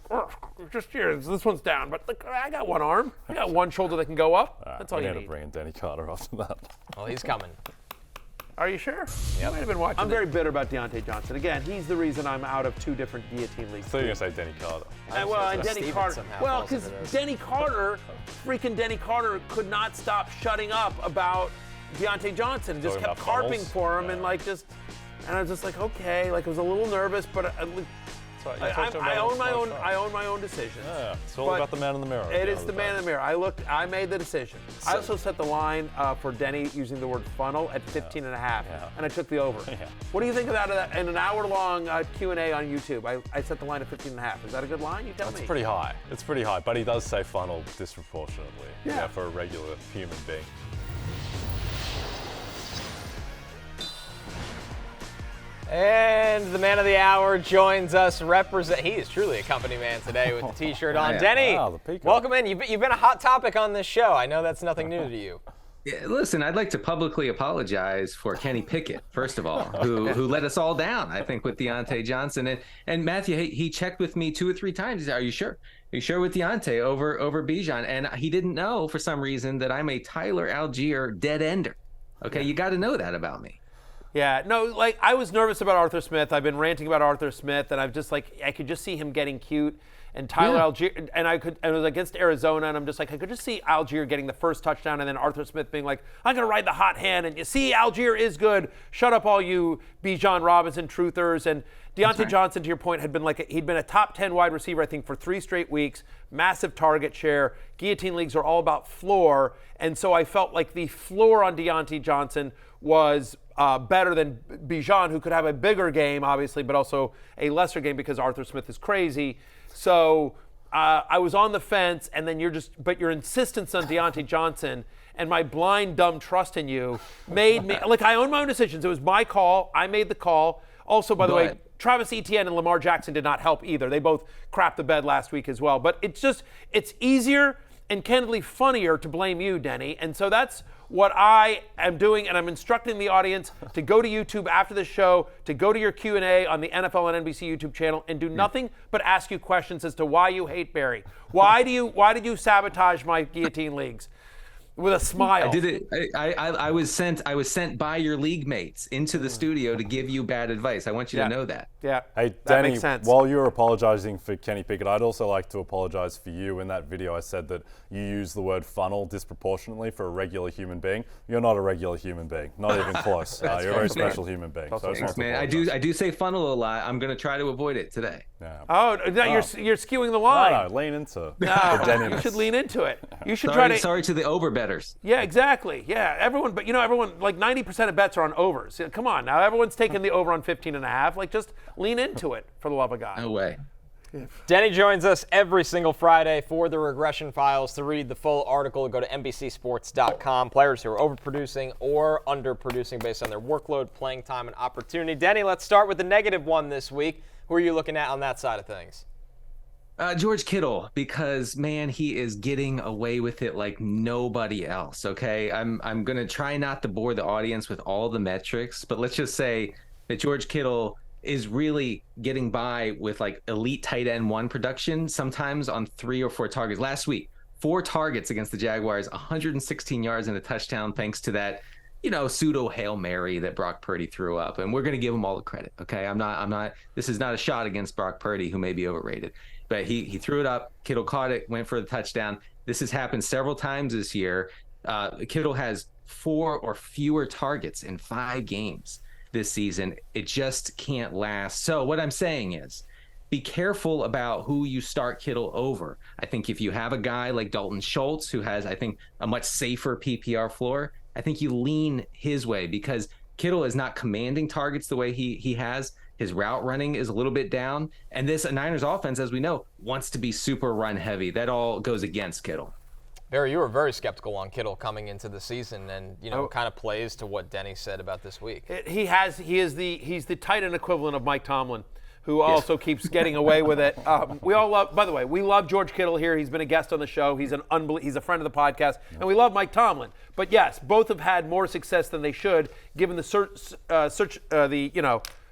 Speaker 1: here. This one's down, but look, I got one arm. I got one shoulder that can go up. That's all you need.
Speaker 3: to bring in Denny Carter after that.
Speaker 2: Well, he's coming.
Speaker 1: Are you sure?
Speaker 2: Yeah.
Speaker 1: Might have been watching. I'm very bitter about Deontay Johnson. Again, he's the reason I'm out of 2 different guillotine leagues.
Speaker 3: So you're going to say Denny Carter.
Speaker 1: And Denny Carter. Well, because Denny Carter could not stop shutting up about Deontay Johnson. Just kept carping for him and and I was just like, okay, I was a little nervous, but I own my own decisions.
Speaker 3: Yeah, it's all about the man in the mirror.
Speaker 1: It is the man in the mirror. I made the decision. I also set the line for Denny using the word funnel at 15.5, and I took the over. Yeah. What do you think about that? In an hour-long Q&A on YouTube, I set the line at 15.5. Is that a good line? You tell me.
Speaker 3: It's pretty high. It's pretty high, but he does say funnel disproportionately for a regular human being.
Speaker 2: And the man of the hour joins us. He is truly a company man today with the T-shirt on. Denny, welcome in. You've been a hot topic on this show. I know that's nothing new to you.
Speaker 8: Yeah, listen, I'd like to publicly apologize for Kenny Pickett, first of all, who let us all down, I think, with Deontay Johnson. And Mathew, he checked with me 2 or 3 times. He said, are you sure? Are you sure with Deontay over Bijan? And he didn't know, for some reason, that I'm a Tyler Algier dead ender. Okay, you got to know that about me.
Speaker 1: Yeah, no, like I was nervous about Arthur Smith. I've been ranting about Arthur Smith, and I've just like I could just see him getting cute. And Tyler Algier, and it was against Arizona, and I'm just like, I could just see Algier getting the first touchdown, and then Arthur Smith being like, I'm going to ride the hot hand, and you see, Algier is good. Shut up, all you Bijan Robinson truthers. And Deontay Johnson, to your point, he'd been a top 10 wide receiver, I think, for 3 straight weeks, massive target share. Guillotine leagues are all about floor, and so I felt like the floor on Deontay Johnson was better than Bijan, who could have a bigger game, obviously, but also a lesser game because Arthur Smith is crazy. So I was on the fence, and then your insistence on Deontay Johnson and my blind, dumb trust in you made me, like I own my own decisions. It was my call. I made the call. Also, by the way, Travis Etienne and Lamar Jackson did not help either. They both crapped the bed last week as well. But it's easier and candidly funnier to blame you, Denny. And so that's what I am doing, and I'm instructing the audience to go to YouTube after the show, to go to your Q&A on the NFL and NBC YouTube channel, and do nothing but ask you questions as to why you hate Barry. Why did you sabotage my guillotine leagues? With a smile.
Speaker 8: I did it. I was sent by your league mates into the studio to give you bad advice. I want you to know that.
Speaker 1: Yeah.
Speaker 3: Hey,
Speaker 1: that
Speaker 3: Denny,
Speaker 1: makes sense.
Speaker 3: while you're apologizing for Kenny Pickett, I'd also like to apologize for you. In that video, I said that you use the word funnel disproportionately for a regular human being. You're not a regular human being. Not even close. You're a very special human being. So
Speaker 8: Thanks, man. I do say funnel a lot. I'm going to try to avoid it today.
Speaker 3: Yeah.
Speaker 1: Oh, no, you're skewing the line.
Speaker 3: No, lean into the
Speaker 1: No,
Speaker 3: Denniness.
Speaker 1: you should lean into it. You should
Speaker 8: Sorry to the overbetters.
Speaker 1: Yeah, exactly. Yeah, everyone, like 90% of bets are on overs. Yeah, come on, now everyone's taking the over on 15.5. Like, just lean into it, for the love of God.
Speaker 8: No way.
Speaker 2: Denny joins us every single Friday for the Regression Files. To read the full article, go to NBCSports.com. Players who are overproducing or underproducing based on their workload, playing time, and opportunity. Denny, let's start with the negative one this week. Who are you looking at on that side of things?
Speaker 8: George Kittle, because man, he is getting away with it like nobody else. Okay, I'm gonna try not to bore the audience with all the metrics, but let's just say that George Kittle is really getting by with like elite tight end 1 production, sometimes on 3 or 4 targets. Last week, 4 targets against the Jaguars, 116 yards and a touchdown, thanks to that, pseudo Hail Mary that Brock Purdy threw up. And we're going to give him all the credit. Okay. I'm not, this is not a shot against Brock Purdy, who may be overrated, but he threw it up. Kittle caught it, went for the touchdown. This has happened several times this year. Kittle has 4 or fewer targets in 5 games this season. It just can't last. So what I'm saying is, be careful about who you start Kittle over. I think if you have a guy like Dalton Schultz, who has, I think, a much safer PPR floor, I think you lean his way, because Kittle is not commanding targets the way he has. His route running is a little bit down. And this Niners offense, as we know, wants to be super run heavy. That all goes against Kittle.
Speaker 2: Barry, you were very skeptical on Kittle coming into the season, and kind of plays to what Denny said about this week.
Speaker 1: He's the tight end equivalent of Mike Tomlin, who also keeps getting away with it. We all love, by the way, we love George Kittle here. He's been a guest on the show. He's he's a friend of the podcast, and we love Mike Tomlin. But yes, both have had more success than they should, given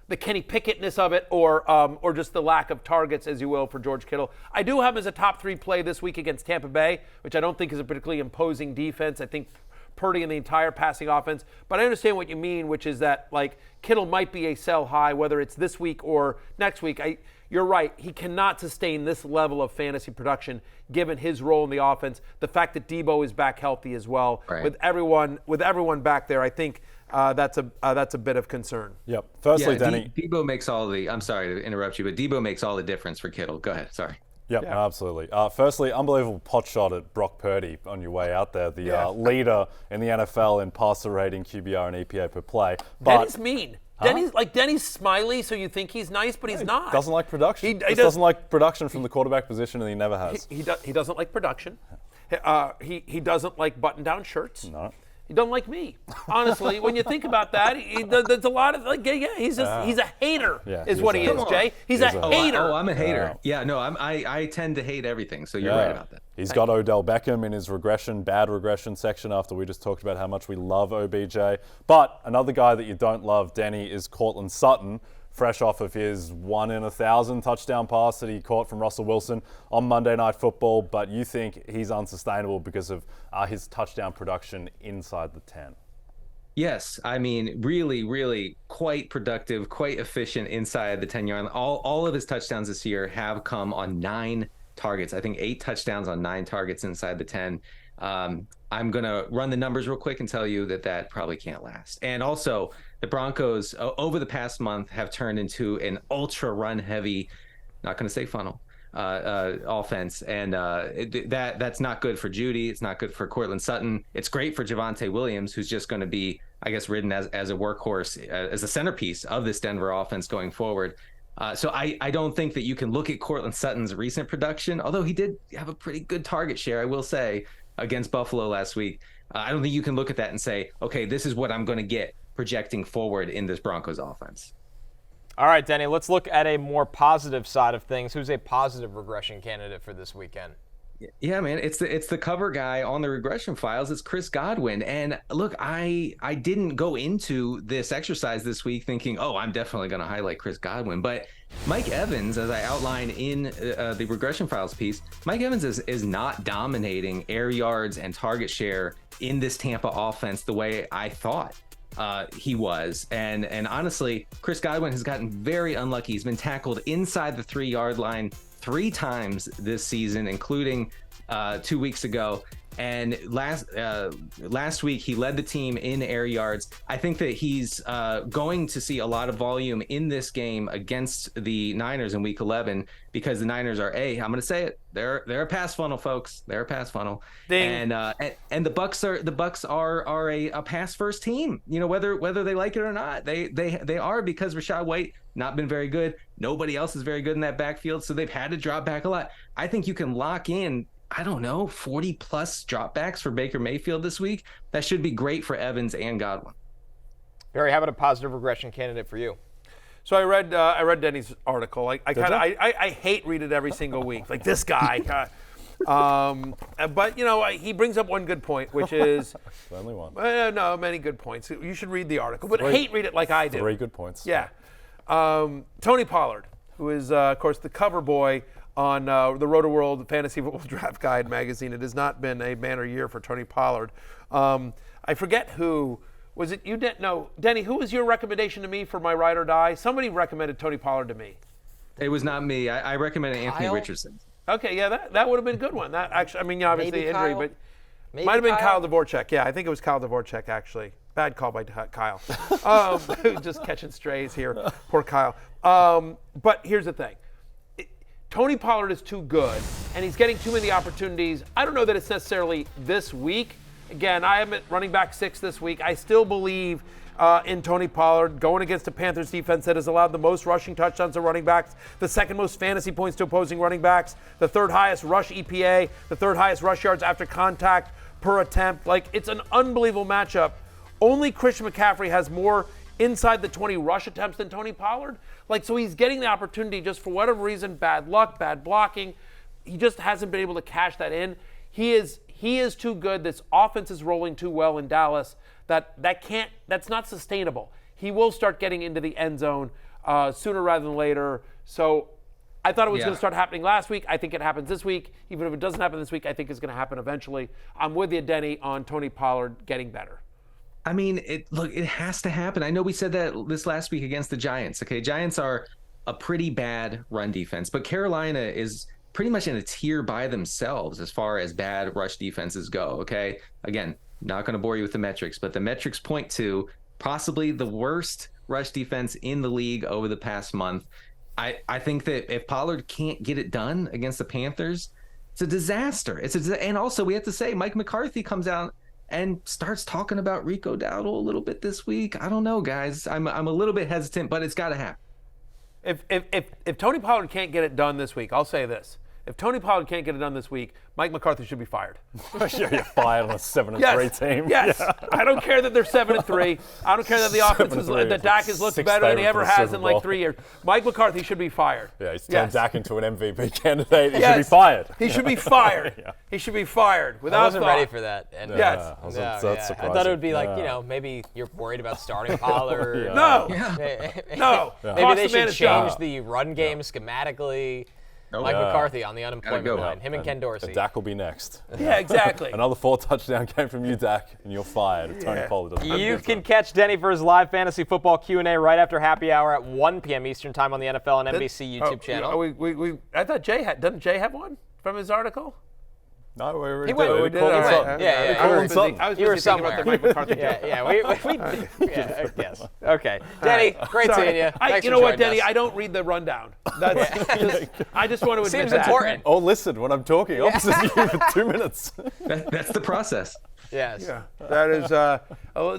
Speaker 1: the Kenny Pickettness of it, or just the lack of targets, as you will, for George Kittle. I do have him as a top 3 play this week against Tampa Bay, which I don't think is a particularly imposing defense. I think Purdy and the entire passing offense. But I understand what you mean, which is that like Kittle might be a sell high, whether it's this week or next week. You're right. He cannot sustain this level of fantasy production given his role in the offense. The fact that Debo is back healthy as well,
Speaker 8: right.
Speaker 1: with everyone back there, I think that's a bit of concern.
Speaker 3: Yep. Firstly, Denny,
Speaker 8: Debo makes all the. I'm sorry to interrupt you, but Debo makes all the difference for Kittle. Go ahead. Sorry.
Speaker 3: Yep, yeah. Absolutely. Firstly, unbelievable pot shot at Brock Purdy on your way out there, the leader in the NFL in passer rating, QBR, and EPA per play. But
Speaker 1: Denny's mean. Denny's smiley, so you think he's nice, but he's not.
Speaker 3: Doesn't like production. He doesn't like production from the quarterback position, and he never has.
Speaker 1: He doesn't like production. He doesn't like button-down shirts.
Speaker 3: No.
Speaker 1: He doesn't like me. Honestly, when you think about that, there's a lot of he's a hater, is what he is, Jay. He's a hater.
Speaker 8: I'm a hater. Yeah, no, I tend to hate everything, so you're right about that.
Speaker 3: He's got Odell Beckham in his bad regression section after we just talked about how much we love OBJ. But another guy that you don't love, Denny, is Courtland Sutton, fresh off of his 1 in 1,000 touchdown pass that he caught from Russell Wilson on Monday Night Football. But you think he's unsustainable because of his touchdown production inside the 10.
Speaker 8: Yes, I mean, really, really quite productive, quite efficient inside the 10-yard line. All of his touchdowns this year have come on 9 targets. I think 8 touchdowns on 9 targets inside the 10. I'm going to run the numbers real quick and tell you that probably can't last. And also, the Broncos over the past month have turned into an ultra run heavy, not going to say funnel, offense. And that's not good for Judy. It's not good for Courtland Sutton. It's great for Javonte Williams, who's just going to be, I guess, ridden as a workhorse, as a centerpiece of this Denver offense going forward. So I don't think that you can look at Courtland Sutton's recent production, although he did have a pretty good target share, I will say, against Buffalo last week. I don't think you can look at that and say, okay, this is what I'm going to get projecting forward in this Broncos offense.
Speaker 2: All right, Denny, let's look at a more positive side of things. Who's a positive regression candidate for this weekend?
Speaker 8: Yeah, man, it's the cover guy on the Regression Files. It's Chris Godwin. And look, I didn't go into this exercise this week thinking, oh, I'm definitely going to highlight Chris Godwin. But Mike Evans, as I outlined in the Regression Files piece, Mike Evans is not dominating air yards and target share in this Tampa offense the way I thought he was. And honestly, Chris Godwin has gotten very unlucky. He's been tackled inside the 3-yard line 3 times this season, including 2 weeks ago. And last week, he led the team in air yards. I think that he's going to see a lot of volume in this game against the Niners in Week 11 because the Niners are I'm going to say it. They're a pass funnel, folks. They're a pass funnel. Ding. And the Bucks are a pass first team. You know, whether they like it or not, they are, because Rachaad White not been very good. Nobody else is very good in that backfield, so they've had to drop back a lot. I think you can lock in, I don't know, 40 plus dropbacks for Baker Mayfield this week. That should be great for Evans and Godwin.
Speaker 2: Barry, how about a positive regression candidate for you?
Speaker 1: So I read Denny's article. I hate read it every single week. Like, this guy. But you know, he brings up one good point, which is
Speaker 3: only one.
Speaker 1: No, many good points. You should read the article, but hate read it like I do.
Speaker 3: 3 good points.
Speaker 1: Yeah. Tony Pollard, who is of course the cover boy on the Rotoworld Fantasy Football Draft Guide magazine. It has not been a banner year for Tony Pollard. I forget who. Was it you? No, Denny, who was your recommendation to me for my ride or die? Somebody recommended Tony Pollard to me.
Speaker 8: It was not me. I recommended Anthony Richardson.
Speaker 1: Okay, yeah, that would have been a good one. That actually, I mean, obviously
Speaker 2: Maybe
Speaker 1: injury,
Speaker 2: Kyle?
Speaker 1: but
Speaker 2: Maybe
Speaker 1: might have been
Speaker 2: Kyle?
Speaker 1: Kyle Dvorak. Yeah, I think it was Kyle Dvorak actually. Bad call by Kyle. Just catching strays here. Poor Kyle. But here's the thing. Tony Pollard is too good, and he's getting too many opportunities. I don't know that it's necessarily this week. Again, I am at running back 6 this week. I still believe in Tony Pollard going against a Panthers defense that has allowed the most rushing touchdowns to running backs, the 2nd most fantasy points to opposing running backs, the 3rd highest rush EPA, the 3rd highest rush yards after contact per attempt. Like, it's an unbelievable matchup. Only Christian McCaffrey has more inside the 20 rush attempts than Tony Pollard. Like, so he's getting the opportunity, just for whatever reason, bad luck, bad blocking. He just hasn't been able to cash that in. He is too good. This offense is rolling too well in Dallas that's not sustainable. He will start getting into the end zone sooner rather than later. So I thought it was going to start happening last week. I think it happens this week. Even if it doesn't happen this week, I think it's going to happen eventually. I'm with you, Denny, on Tony Pollard getting better.
Speaker 8: I mean, it has to happen. I know we said that this last week against the Giants. Okay, Giants are a pretty bad run defense, but Carolina is pretty much in a tier by themselves as far as bad rush defenses go. Okay, again, not going to bore you with the metrics, but the metrics point to possibly the worst rush defense in the league over the past month. I think that if Pollard can't get it done against the Panthers, it's a disaster. And also we have to say Mike McCarthy comes out and starts talking about Rico Dowdle a little bit this week. I don't know, guys. I'm a little bit hesitant, but it's got to happen.
Speaker 1: If Tony Pollard can't get it done this week, I'll say this. If Tony Pollard can't get it done this week, Mike McCarthy should be fired.
Speaker 3: You're fired on a 7-3 team.
Speaker 1: Yes.
Speaker 3: Yeah.
Speaker 1: I don't care that they're 7-3. I don't care that the offense that Dak has looked better than he ever has in like 3 years. Mike McCarthy should be fired.
Speaker 3: Yeah, he's turned Dak into an MVP candidate. He should be fired.
Speaker 1: He should be fired.
Speaker 3: Yeah.
Speaker 1: He should be fired without
Speaker 2: I wasn't
Speaker 1: thought.
Speaker 2: ready for that. And
Speaker 1: Yes.
Speaker 3: That's surprising.
Speaker 2: I thought it would be like, maybe you're worried about starting Pollard.
Speaker 1: No.
Speaker 2: Maybe
Speaker 1: No.
Speaker 2: they should change the run game schematically. Mike McCarthy on the unemployment
Speaker 8: go.
Speaker 2: line. Him and Ken Dorsey.
Speaker 3: Dak will be next.
Speaker 1: Yeah, exactly.
Speaker 3: Another 4 touchdown game from you, Dak, and you're fired if Tony Pollard doesn't.
Speaker 2: You can catch Denny for his live fantasy football Q&A right after happy hour at 1 p.m. Eastern time on the NFL and NBC YouTube channel.
Speaker 1: I thought doesn't Jay have one from his article?
Speaker 3: No, we already
Speaker 2: He
Speaker 3: did.
Speaker 2: went.
Speaker 3: We called him Sutton.
Speaker 2: Yeah.
Speaker 3: called him Sutton.
Speaker 1: I was
Speaker 2: You were
Speaker 1: busy thinking about the Mike McCarthy.
Speaker 2: Yes. Okay. Denny, great seeing you. Thanks
Speaker 1: You
Speaker 2: for
Speaker 1: know what,
Speaker 2: joining
Speaker 1: Denny?
Speaker 2: us.
Speaker 1: I don't read the rundown. I just want to admit
Speaker 2: Seems
Speaker 1: that.
Speaker 2: important.
Speaker 3: Oh, listen, when I'm talking opposite you for 2 minutes.
Speaker 8: That's the process.
Speaker 2: Yes.
Speaker 1: Yeah, that is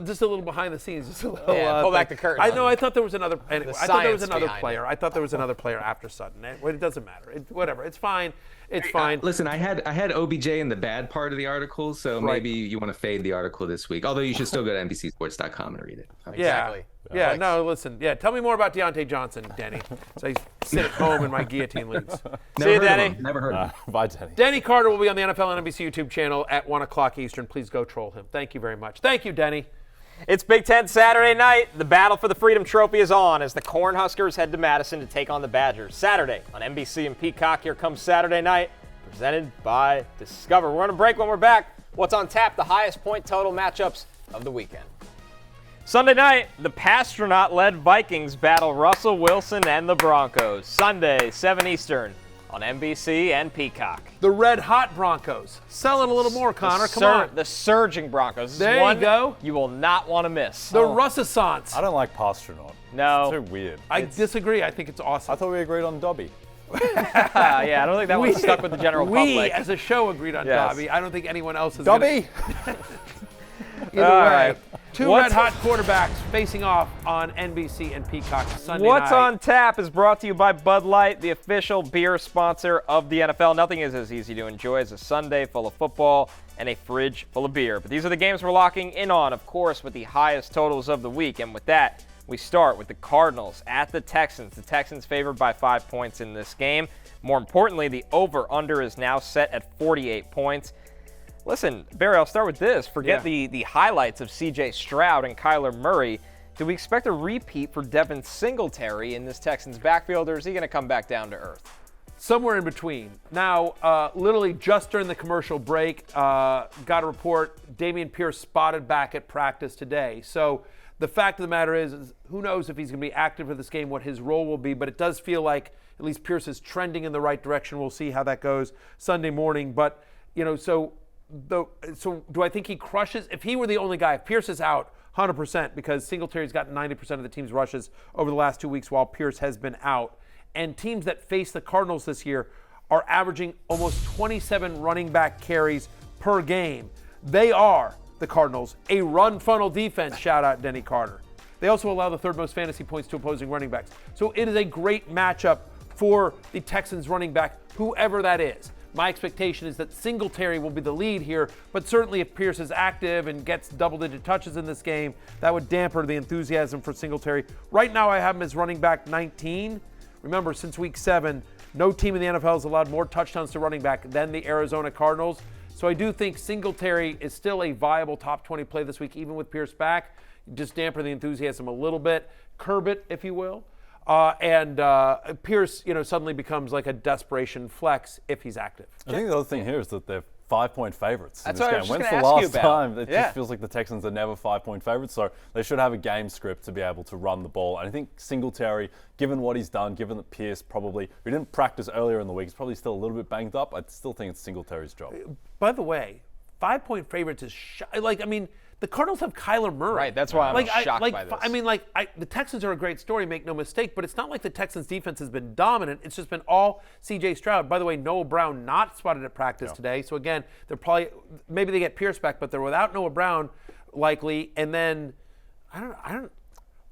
Speaker 1: just a little behind the scenes. Just a little,
Speaker 2: Pull back the curtain.
Speaker 1: I know. I thought there was another. Anyway, I thought there was
Speaker 2: science
Speaker 1: another
Speaker 2: behind
Speaker 1: player. I thought there was another player after Sutton. It doesn't matter. Whatever. It's fine. It's fine.
Speaker 8: Listen, I had OBJ in the bad part of the article, so maybe you want to fade the article this week. Although you should still go to NBCSports.com and read it.
Speaker 2: Exactly.
Speaker 1: Yeah.
Speaker 2: Thanks.
Speaker 1: No. Listen. Yeah. Tell me more about Deontay Johnson, Denny. So I sit at home in my guillotine leads.
Speaker 2: See you,
Speaker 8: Never heard of
Speaker 2: Denny.
Speaker 8: him. Never heard of him.
Speaker 3: Bye, Denny.
Speaker 1: Denny Carter will be on the NFL and NBC YouTube channel at 1 o'clock Eastern. Please go troll him. Thank you very much. Thank you, Denny.
Speaker 2: It's Big Ten Saturday night. The battle for the Freedom Trophy is on as the Cornhuskers head to Madison to take on the Badgers. Saturday on NBC and Peacock. Here comes Saturday night, presented by Discover. We're going to break when we're back. What's on tap? The highest point total matchups of the weekend. Sunday night, the Pastronaut-led Vikings battle Russell Wilson and the Broncos. Sunday, 7 Eastern on NBC and Peacock.
Speaker 1: The red hot Broncos. Sell it a little more, Connor. Come on.
Speaker 2: The surging Broncos. This is
Speaker 1: There you
Speaker 2: one
Speaker 1: go.
Speaker 2: You will not want to miss.
Speaker 1: The Russessance.
Speaker 3: I don't like Pastronaut.
Speaker 2: No.
Speaker 3: It's too weird.
Speaker 1: I disagree. I think it's awesome.
Speaker 3: I thought we agreed on Dobby.
Speaker 2: Yeah, I don't think that one stuck with the general
Speaker 1: we,
Speaker 2: public.
Speaker 1: as a show, agreed on
Speaker 2: Yes.
Speaker 1: Dobby. I don't think anyone else has.
Speaker 3: Dobby!
Speaker 1: Either
Speaker 2: All
Speaker 1: way,
Speaker 2: right.
Speaker 1: two red hot quarterbacks facing off on NBC and Peacock Sunday
Speaker 2: What's
Speaker 1: night.
Speaker 2: on tap is brought to you by Bud Light, the official beer sponsor of the NFL. Nothing is as easy to enjoy as a Sunday full of football and a fridge full of beer. But these are the games we're locking in on, of course, with the highest totals of the week. And with that, we start with the Cardinals at the Texans. The Texans favored by 5 points in this game. More importantly, the over-under is now set at 48 points. Listen, Barry, I'll start with this. Forget the highlights of C.J. Stroud and Kyler Murray. Do we expect a repeat for Devin Singletary in this Texans backfield, or is he going to come back down to earth?
Speaker 1: Somewhere in between. Now, literally just during the commercial break, got a report, Dameon Pierce spotted back at practice today. So the fact of the matter is who knows if he's going to be active for this game, what his role will be, but it does feel like at least Pierce is trending in the right direction. We'll see how that goes Sunday morning. But, so do I think he crushes? If he were the only guy, if Pierce is out 100%, because Singletary's got 90% of the team's rushes over the last 2 weeks while Pierce has been out, and teams that face the Cardinals this year are averaging almost 27 running back carries per game. They are, the Cardinals, a run funnel defense, shout out Denny Carter. They also allow the third most fantasy points to opposing running backs. So it is a great matchup for the Texans running back, whoever that is. My expectation is that Singletary will be the lead here, but certainly if Pierce is active and gets double-digit touches in this game, that would damper the enthusiasm for Singletary. Right now I have him as running back 19. Remember, since week 7, no team in the NFL has allowed more touchdowns to running back than the Arizona Cardinals. So I do think Singletary is still a viable top 20 play this week, even with Pierce back. Just damper the enthusiasm a little bit, curb it, if you will. And Pierce, suddenly becomes like a desperation flex if he's active.
Speaker 3: I think the other thing here is that they're 5-point favorites in
Speaker 2: That's
Speaker 3: this
Speaker 2: what I
Speaker 3: game.
Speaker 2: was just
Speaker 3: When's
Speaker 2: gonna
Speaker 3: the
Speaker 2: ask you
Speaker 3: last
Speaker 2: about?
Speaker 3: time? It
Speaker 2: Yeah.
Speaker 3: just feels like the Texans are never 5-point favorites, so they should have a game script to be able to run the ball. And I think Singletary, given what he's done, given that Pierce probably, who didn't practice earlier in the week, is probably still a little bit banged up, I still think it's Singletary's job.
Speaker 1: By the way, 5-point favorites is the Cardinals have Kyler Murray.
Speaker 2: Right, that's why I'm shocked by this.
Speaker 1: The Texans are a great story, make no mistake, but it's not like the Texans defense has been dominant. It's just been all C.J. Stroud. By the way, Noah Brown not spotted at practice today. So again, maybe they get Pierce back, but they're without Noah Brown likely. And then,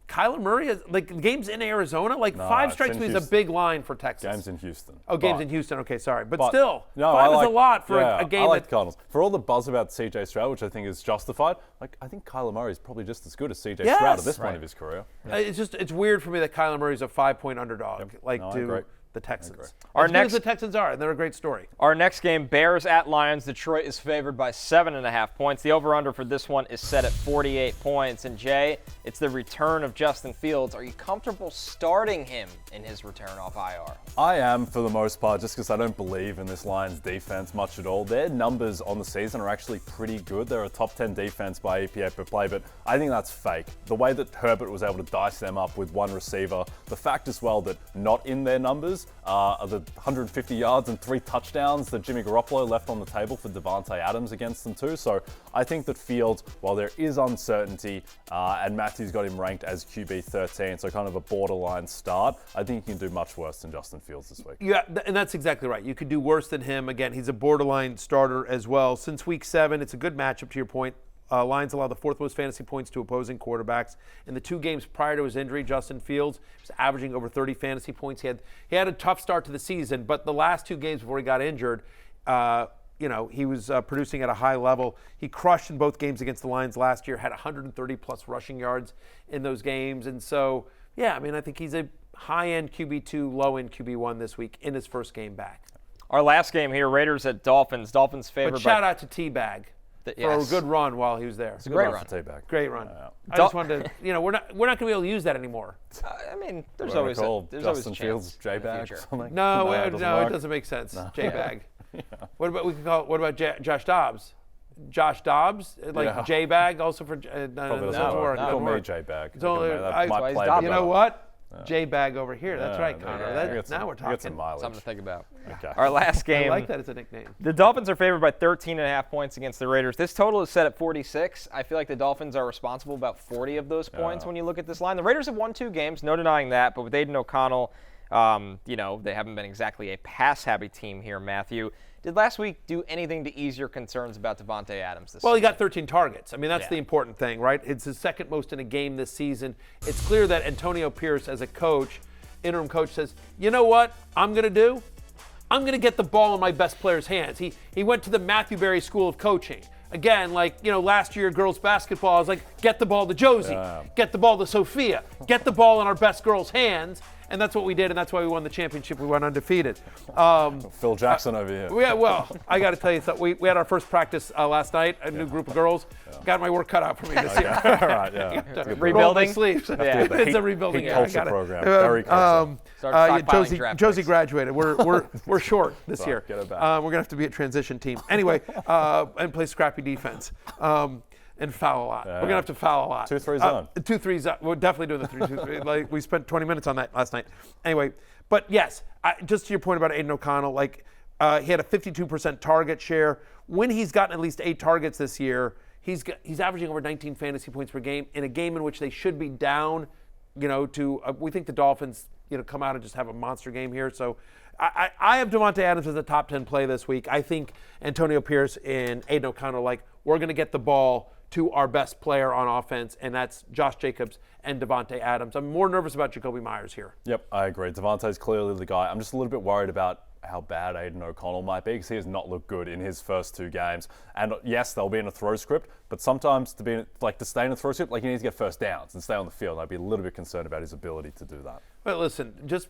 Speaker 1: Kyler Murray is games in Arizona. 5 strikes me as a big line for Texas.
Speaker 3: Games in Houston.
Speaker 1: Oh, games in Houston. Okay, sorry, but still,
Speaker 3: no,
Speaker 1: 5 is a lot for a game.
Speaker 3: I like the Cardinals. For all the buzz about C.J. Stroud, which I think is justified, I think Kyler Murray is probably just as good as C.J. Stroud at this point of his career.
Speaker 1: It's weird for me that Kyler Murray is a 5-point underdog.
Speaker 3: I agree.
Speaker 1: the Texans.
Speaker 2: Our
Speaker 1: As good as the Texans are, and they're a great story.
Speaker 2: Our next game, Bears at Lions. Detroit is favored by 7.5 points. The over-under for this one is set at 48 points. And Jay, it's the return of Justin Fields. Are you comfortable starting him in his return off IR?
Speaker 3: I am, for the most part, just because I don't believe in this Lions defense much at all. Their numbers on the season are actually pretty good. They're a top 10 defense by EPA per play, but I think that's fake. The way that Herbert was able to dice them up with one receiver, the fact as well that not in their numbers are the 150 yards and 3 touchdowns that Jimmy Garoppolo left on the table for Davante Adams against them too. So I think that Fields, while there is uncertainty, and Mathew's got him ranked as QB 13, so kind of a borderline start, I think he can do much worse than Justin Fields this week.
Speaker 1: Yeah, and that's exactly right. You could do worse than him. Again, he's a borderline starter as well. Since week 7, it's a good matchup to your point. Lions allow the 4th most fantasy points to opposing quarterbacks. In the 2 games prior to his injury, Justin Fields was averaging over 30 fantasy points. He had a tough start to the season, but the last 2 games before he got injured, he was producing at a high level. He crushed in both games against the Lions last year, had 130-plus rushing yards in those games. And so, yeah, I mean, I think he's a high-end QB2, low-end QB1 this week in his first game back.
Speaker 2: Our last game here, Raiders at Dolphins. Dolphins favored
Speaker 1: But shout out to T-Bag. For a good run while he was there.
Speaker 2: It's a great run.
Speaker 1: Great run. I just wanted to, we're not going to be able to use that anymore.
Speaker 2: I mean, there's always a
Speaker 3: Justin
Speaker 2: chance
Speaker 3: Fields J-Bag or something.
Speaker 1: No, it doesn't make sense. No. J-Bag. Yeah. What about Josh Dobbs? Josh Dobbs, J-Bag also for
Speaker 3: doesn't work. Call me J-Bag.
Speaker 1: You know what? J-Bag over here. That's right, Connor. Now we're talking.
Speaker 2: Something to think about.
Speaker 3: Okay.
Speaker 2: Our last game.
Speaker 1: I like that as a nickname.
Speaker 2: The Dolphins are favored by 13.5 points against the Raiders. This total is set at 46. I feel like the Dolphins are responsible about 40 of those points when you look at this line. The Raiders have won 2 games, no denying that. But with Aiden O'Connell, they haven't been exactly a pass-happy team here, Mathew. Did last week do anything to ease your concerns about Davante Adams this season?
Speaker 1: Well, he got 13 targets. I mean, that's the important thing, right? It's his 2nd most in a game this season. It's clear that Antonio Pierce, as a coach, interim coach, says, you know what I'm going to do? I'm going to get the ball in my best player's hands. He went to the Mathew Berry School of Coaching. Again, last year, girls basketball, I was like, get the ball to Josie, get the ball to Sophia, get the ball in our best girls' hands. And that's what we did, and that's why we won the championship. We went undefeated.
Speaker 3: Phil Jackson over here.
Speaker 1: Yeah, well, I got to tell you something. We had our first practice last night, a new group of girls. Got my work cut out for me this year.
Speaker 3: Right, yeah.
Speaker 2: Rebuilding?
Speaker 1: Sleeves. It's a rebuilding
Speaker 3: culture program. Very culture.
Speaker 1: Josie graduated. We're short this year.
Speaker 3: Get it back.
Speaker 1: We're going to have to be a transition team. Anyway, and play scrappy defense. And foul a lot. We're going to have to foul a lot.
Speaker 3: 2-3 zone.
Speaker 1: 2-3 zone. We're definitely doing the 3-2-3. We spent 20 minutes on that last night. Anyway, but yes, just to your point about Aiden O'Connell, he had a 52% target share. When he's gotten at least 8 targets this year, he's averaging over 19 fantasy points per game in a game in which they should be down, we think the Dolphins, come out and just have a monster game here. So I have Davante Adams as a top 10 play this week. I think Antonio Pierce and Aiden O'Connell, we're going to get the ball to our best player on offense, and that's Josh Jacobs and Davante Adams. I'm more nervous about Jacoby Myers here.
Speaker 3: Yep, I agree. Davante's clearly the guy. I'm just a little bit worried about how bad Aiden O'Connell might be because he has not looked good in his first 2 games. And yes, they'll be in a throw script, but sometimes to stay in a throw script, you need to get first downs and stay on the field. I'd be a little bit concerned about his ability to do that.
Speaker 1: But listen, just,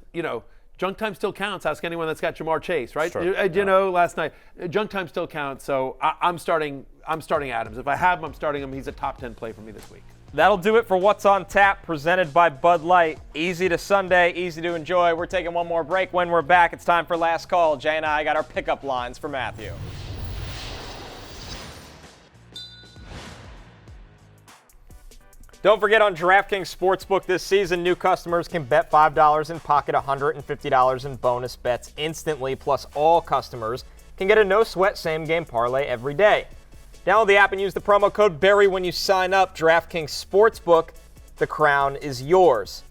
Speaker 1: junk time still counts. Ask anyone that's got Jamar Chase, right?
Speaker 3: Sure.
Speaker 1: Last night, junk time still counts. So I'm starting Adams. If I have him, I'm starting him. He's a top 10 play for me this week.
Speaker 2: That'll do it for What's on Tap, presented by Bud Light. Easy to Sunday, easy to enjoy. We're taking one more break. When we're back, it's time for Last Call. Jay and I got our pickup lines for Mathew. Don't forget, on DraftKings Sportsbook this season, new customers can bet $5 and pocket $150 in bonus bets instantly, plus all customers can get a no-sweat same-game parlay every day. Download the app and use the promo code Barry when you sign up. DraftKings Sportsbook, the crown is yours.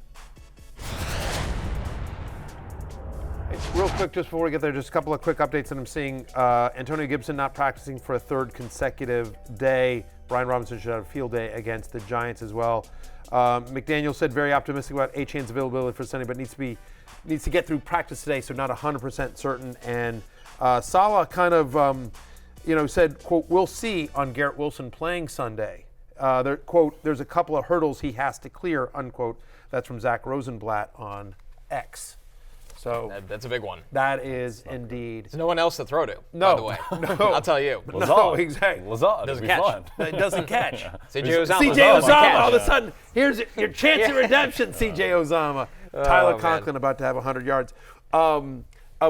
Speaker 1: Real quick, just before we get there, just a couple of quick updates that I'm seeing. Antonio Gibson not practicing for a 3rd consecutive day. Brian Robinson should have a field day against the Giants as well. McDaniel said very optimistic about Achane's availability for Sunday, but needs to get through practice today, so not 100% certain. And Saleh kind of said, quote, we'll see on Garrett Wilson playing Sunday. Quote, there's a couple of hurdles he has to clear, unquote. That's from Zach Rosenblatt on X. So
Speaker 2: That's a big one.
Speaker 1: that is indeed.
Speaker 2: There's no one else to throw to,
Speaker 1: No,
Speaker 2: by the way.
Speaker 1: no.
Speaker 2: I'll tell you.
Speaker 1: No, exactly.
Speaker 3: Lazard
Speaker 2: Doesn't
Speaker 3: it'd be
Speaker 2: catch.
Speaker 3: fine.
Speaker 1: It doesn't catch.
Speaker 2: CJ Uzama.
Speaker 1: CJ
Speaker 2: was
Speaker 1: Uzama,
Speaker 2: catch.
Speaker 1: all of a sudden, here's your chance of redemption, CJ Uzama. Tyler
Speaker 2: man.
Speaker 1: Conklin about to have 100 yards.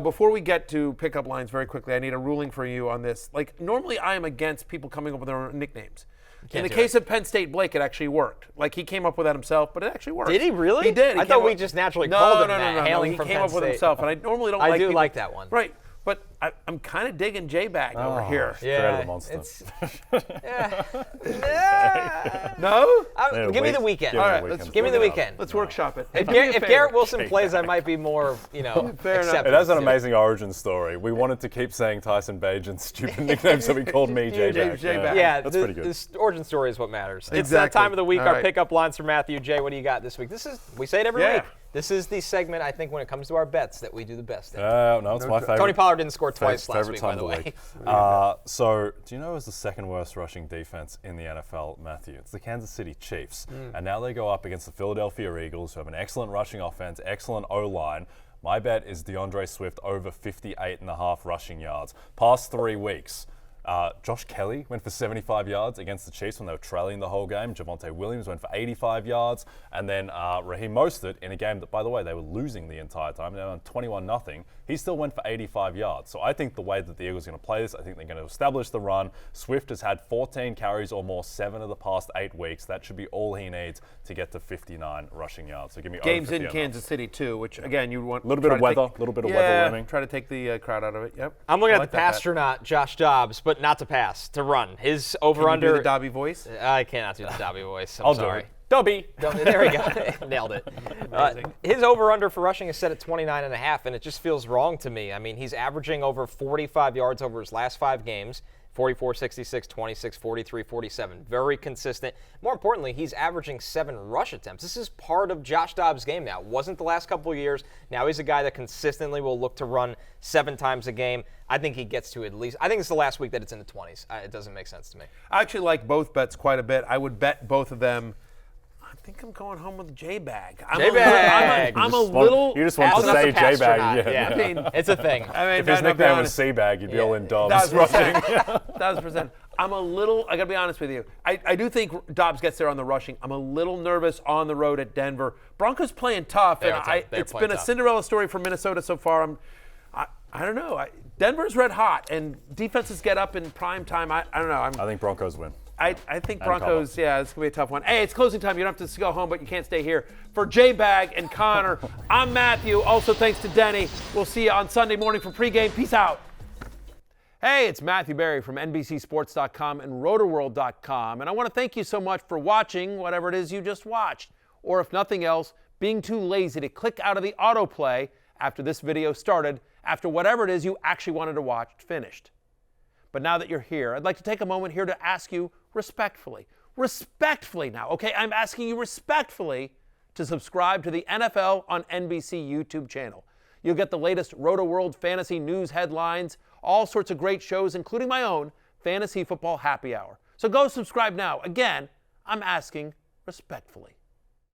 Speaker 1: Before we get to pickup lines very quickly, I need a ruling for you on this. Like, normally I am against people coming up with their own nicknames. In the case of Penn State Blake, it actually worked. Like, he came up with that himself, but it actually worked.
Speaker 2: Did he really?
Speaker 1: He did.
Speaker 2: I thought we just naturally called him that, hailing
Speaker 1: He
Speaker 2: from
Speaker 1: came
Speaker 2: Penn
Speaker 1: up with
Speaker 2: State.
Speaker 1: himself, and I normally don't
Speaker 2: I
Speaker 1: like
Speaker 2: do
Speaker 1: people-
Speaker 2: like that one.
Speaker 1: Right. But I'm kind of digging J-Bag over here.
Speaker 3: Straight out of the monster.
Speaker 1: No?
Speaker 2: Give me the weekend.
Speaker 3: All
Speaker 1: right,
Speaker 2: Give me the weekend.
Speaker 1: Let's workshop it.
Speaker 2: If,
Speaker 1: Do me a
Speaker 2: if
Speaker 1: favor.
Speaker 2: Garrett Wilson plays, I might be more,
Speaker 1: Fair enough.
Speaker 2: accepting.
Speaker 3: It has an
Speaker 2: to
Speaker 3: amazing origin story. We wanted to keep saying Tyson Bajan's stupid nickname, so we called me J-Bag.
Speaker 1: J-Bag.
Speaker 2: Yeah,
Speaker 3: that's pretty good.
Speaker 2: This origin story is what matters. It's
Speaker 1: Exactly.
Speaker 2: that time of the week.
Speaker 1: All
Speaker 2: Our
Speaker 1: right.
Speaker 2: pickup lines for Mathew. Jay, what do you got this week? We say it every
Speaker 1: Yeah.
Speaker 2: week. This is the segment, I think, when it comes to our bets that we do the best at.
Speaker 3: No, it's my favorite.
Speaker 2: Tony Pollard didn't score twice last
Speaker 3: favorite
Speaker 2: week,
Speaker 3: time
Speaker 2: by the
Speaker 3: of
Speaker 2: way.
Speaker 3: week. So, do you know who's the second worst rushing defense in the NFL, Mathew? It's the Kansas City Chiefs. And now they go up against the Philadelphia Eagles, who have an excellent rushing offense, excellent O-line. My bet is DeAndre Swift over 58.5 rushing yards. Past 3 weeks. Josh Kelly went for 75 yards against the Chiefs when they were trailing the whole game. Javonte Williams went for 85 yards. And then Raheem Mostert, in a game that, by the way, they were losing the entire time. They were on 21-0. He still went for 85 yards. So I think the way that the Eagles are going to play this, I think they're going to establish the run. Swift has had 14 carries or more 7 of the past 8 weeks. That should be all he needs to get to 59 rushing yards. So give me
Speaker 1: Games
Speaker 3: over
Speaker 1: in
Speaker 3: 50
Speaker 1: Kansas City, too, which, again, you want
Speaker 3: A little bit of weather, a little bit of weather looming.
Speaker 1: Try to take the crowd out of it. Yep.
Speaker 2: I'm looking
Speaker 1: I
Speaker 2: at
Speaker 1: like
Speaker 2: the
Speaker 1: that bet.
Speaker 2: pastronaut, Josh Dobbs, but not to pass, to run. His
Speaker 1: Can you
Speaker 2: over-under.
Speaker 1: do the Dobby voice?
Speaker 2: I cannot do the Dobby voice. I'm
Speaker 3: I'll do
Speaker 2: sorry.
Speaker 3: it.
Speaker 2: Dobby. There we go. Nailed it. His over-under for rushing is set at 29.5, and it just feels wrong to me. I mean, he's averaging over 45 yards over his last 5 games. 44, 66, 26, 43, 47. Very consistent. More importantly, he's averaging 7 rush attempts. This is part of Josh Dobbs' game now. It wasn't the last couple of years. Now he's a guy that consistently will look to run 7 times a game. I think he gets to at least, I think it's the last week that it's in the 20s. It doesn't make sense to me.
Speaker 1: I actually like both bets quite a bit. I would bet both of them. I think I'm going home with J-Bag.
Speaker 2: J-Bag.
Speaker 1: I'm a little.
Speaker 3: You just want to
Speaker 2: That's
Speaker 3: say
Speaker 2: the pastronaut.
Speaker 3: J-Bag. Yeah.
Speaker 1: I mean,
Speaker 2: It's a thing.
Speaker 3: If his nickname was C-Bag, you'd be all in Dobbs.
Speaker 1: 1,000%. I'm a little, I got to be honest with you. I do think Dobbs gets there on the rushing. I'm a little nervous on the road at Denver. Broncos playing tough,
Speaker 2: They
Speaker 1: and
Speaker 2: are tough. They're
Speaker 1: it's
Speaker 2: playing
Speaker 1: been a
Speaker 2: tough.
Speaker 1: Cinderella story for Minnesota so far. I don't know. Denver's red hot, and defenses get up in prime time. I don't know.
Speaker 3: I think Broncos win.
Speaker 1: I think
Speaker 3: And
Speaker 1: Broncos,
Speaker 3: cover.
Speaker 1: yeah, it's going to be a tough one. Hey, it's closing time. You don't have to go home, but you can't stay here. For J-Bag and Connor, I'm Mathew. Also, thanks to Denny. We'll see you on Sunday morning for pregame. Peace out. Hey, it's Mathew Berry from NBCSports.com and Rotoworld.com. And I want to thank you so much for watching whatever it is you just watched. Or if nothing else, being too lazy to click out of the autoplay after this video started, after whatever it is you actually wanted to watch finished. But now that you're here, I'd like to take a moment here to ask you respectfully now, okay? I'm asking you respectfully to subscribe to the NFL on NBC YouTube channel. You'll get the latest Rotoworld fantasy news headlines, all sorts of great shows, including my own Fantasy Football Happy Hour. So go subscribe now. Again, I'm asking respectfully.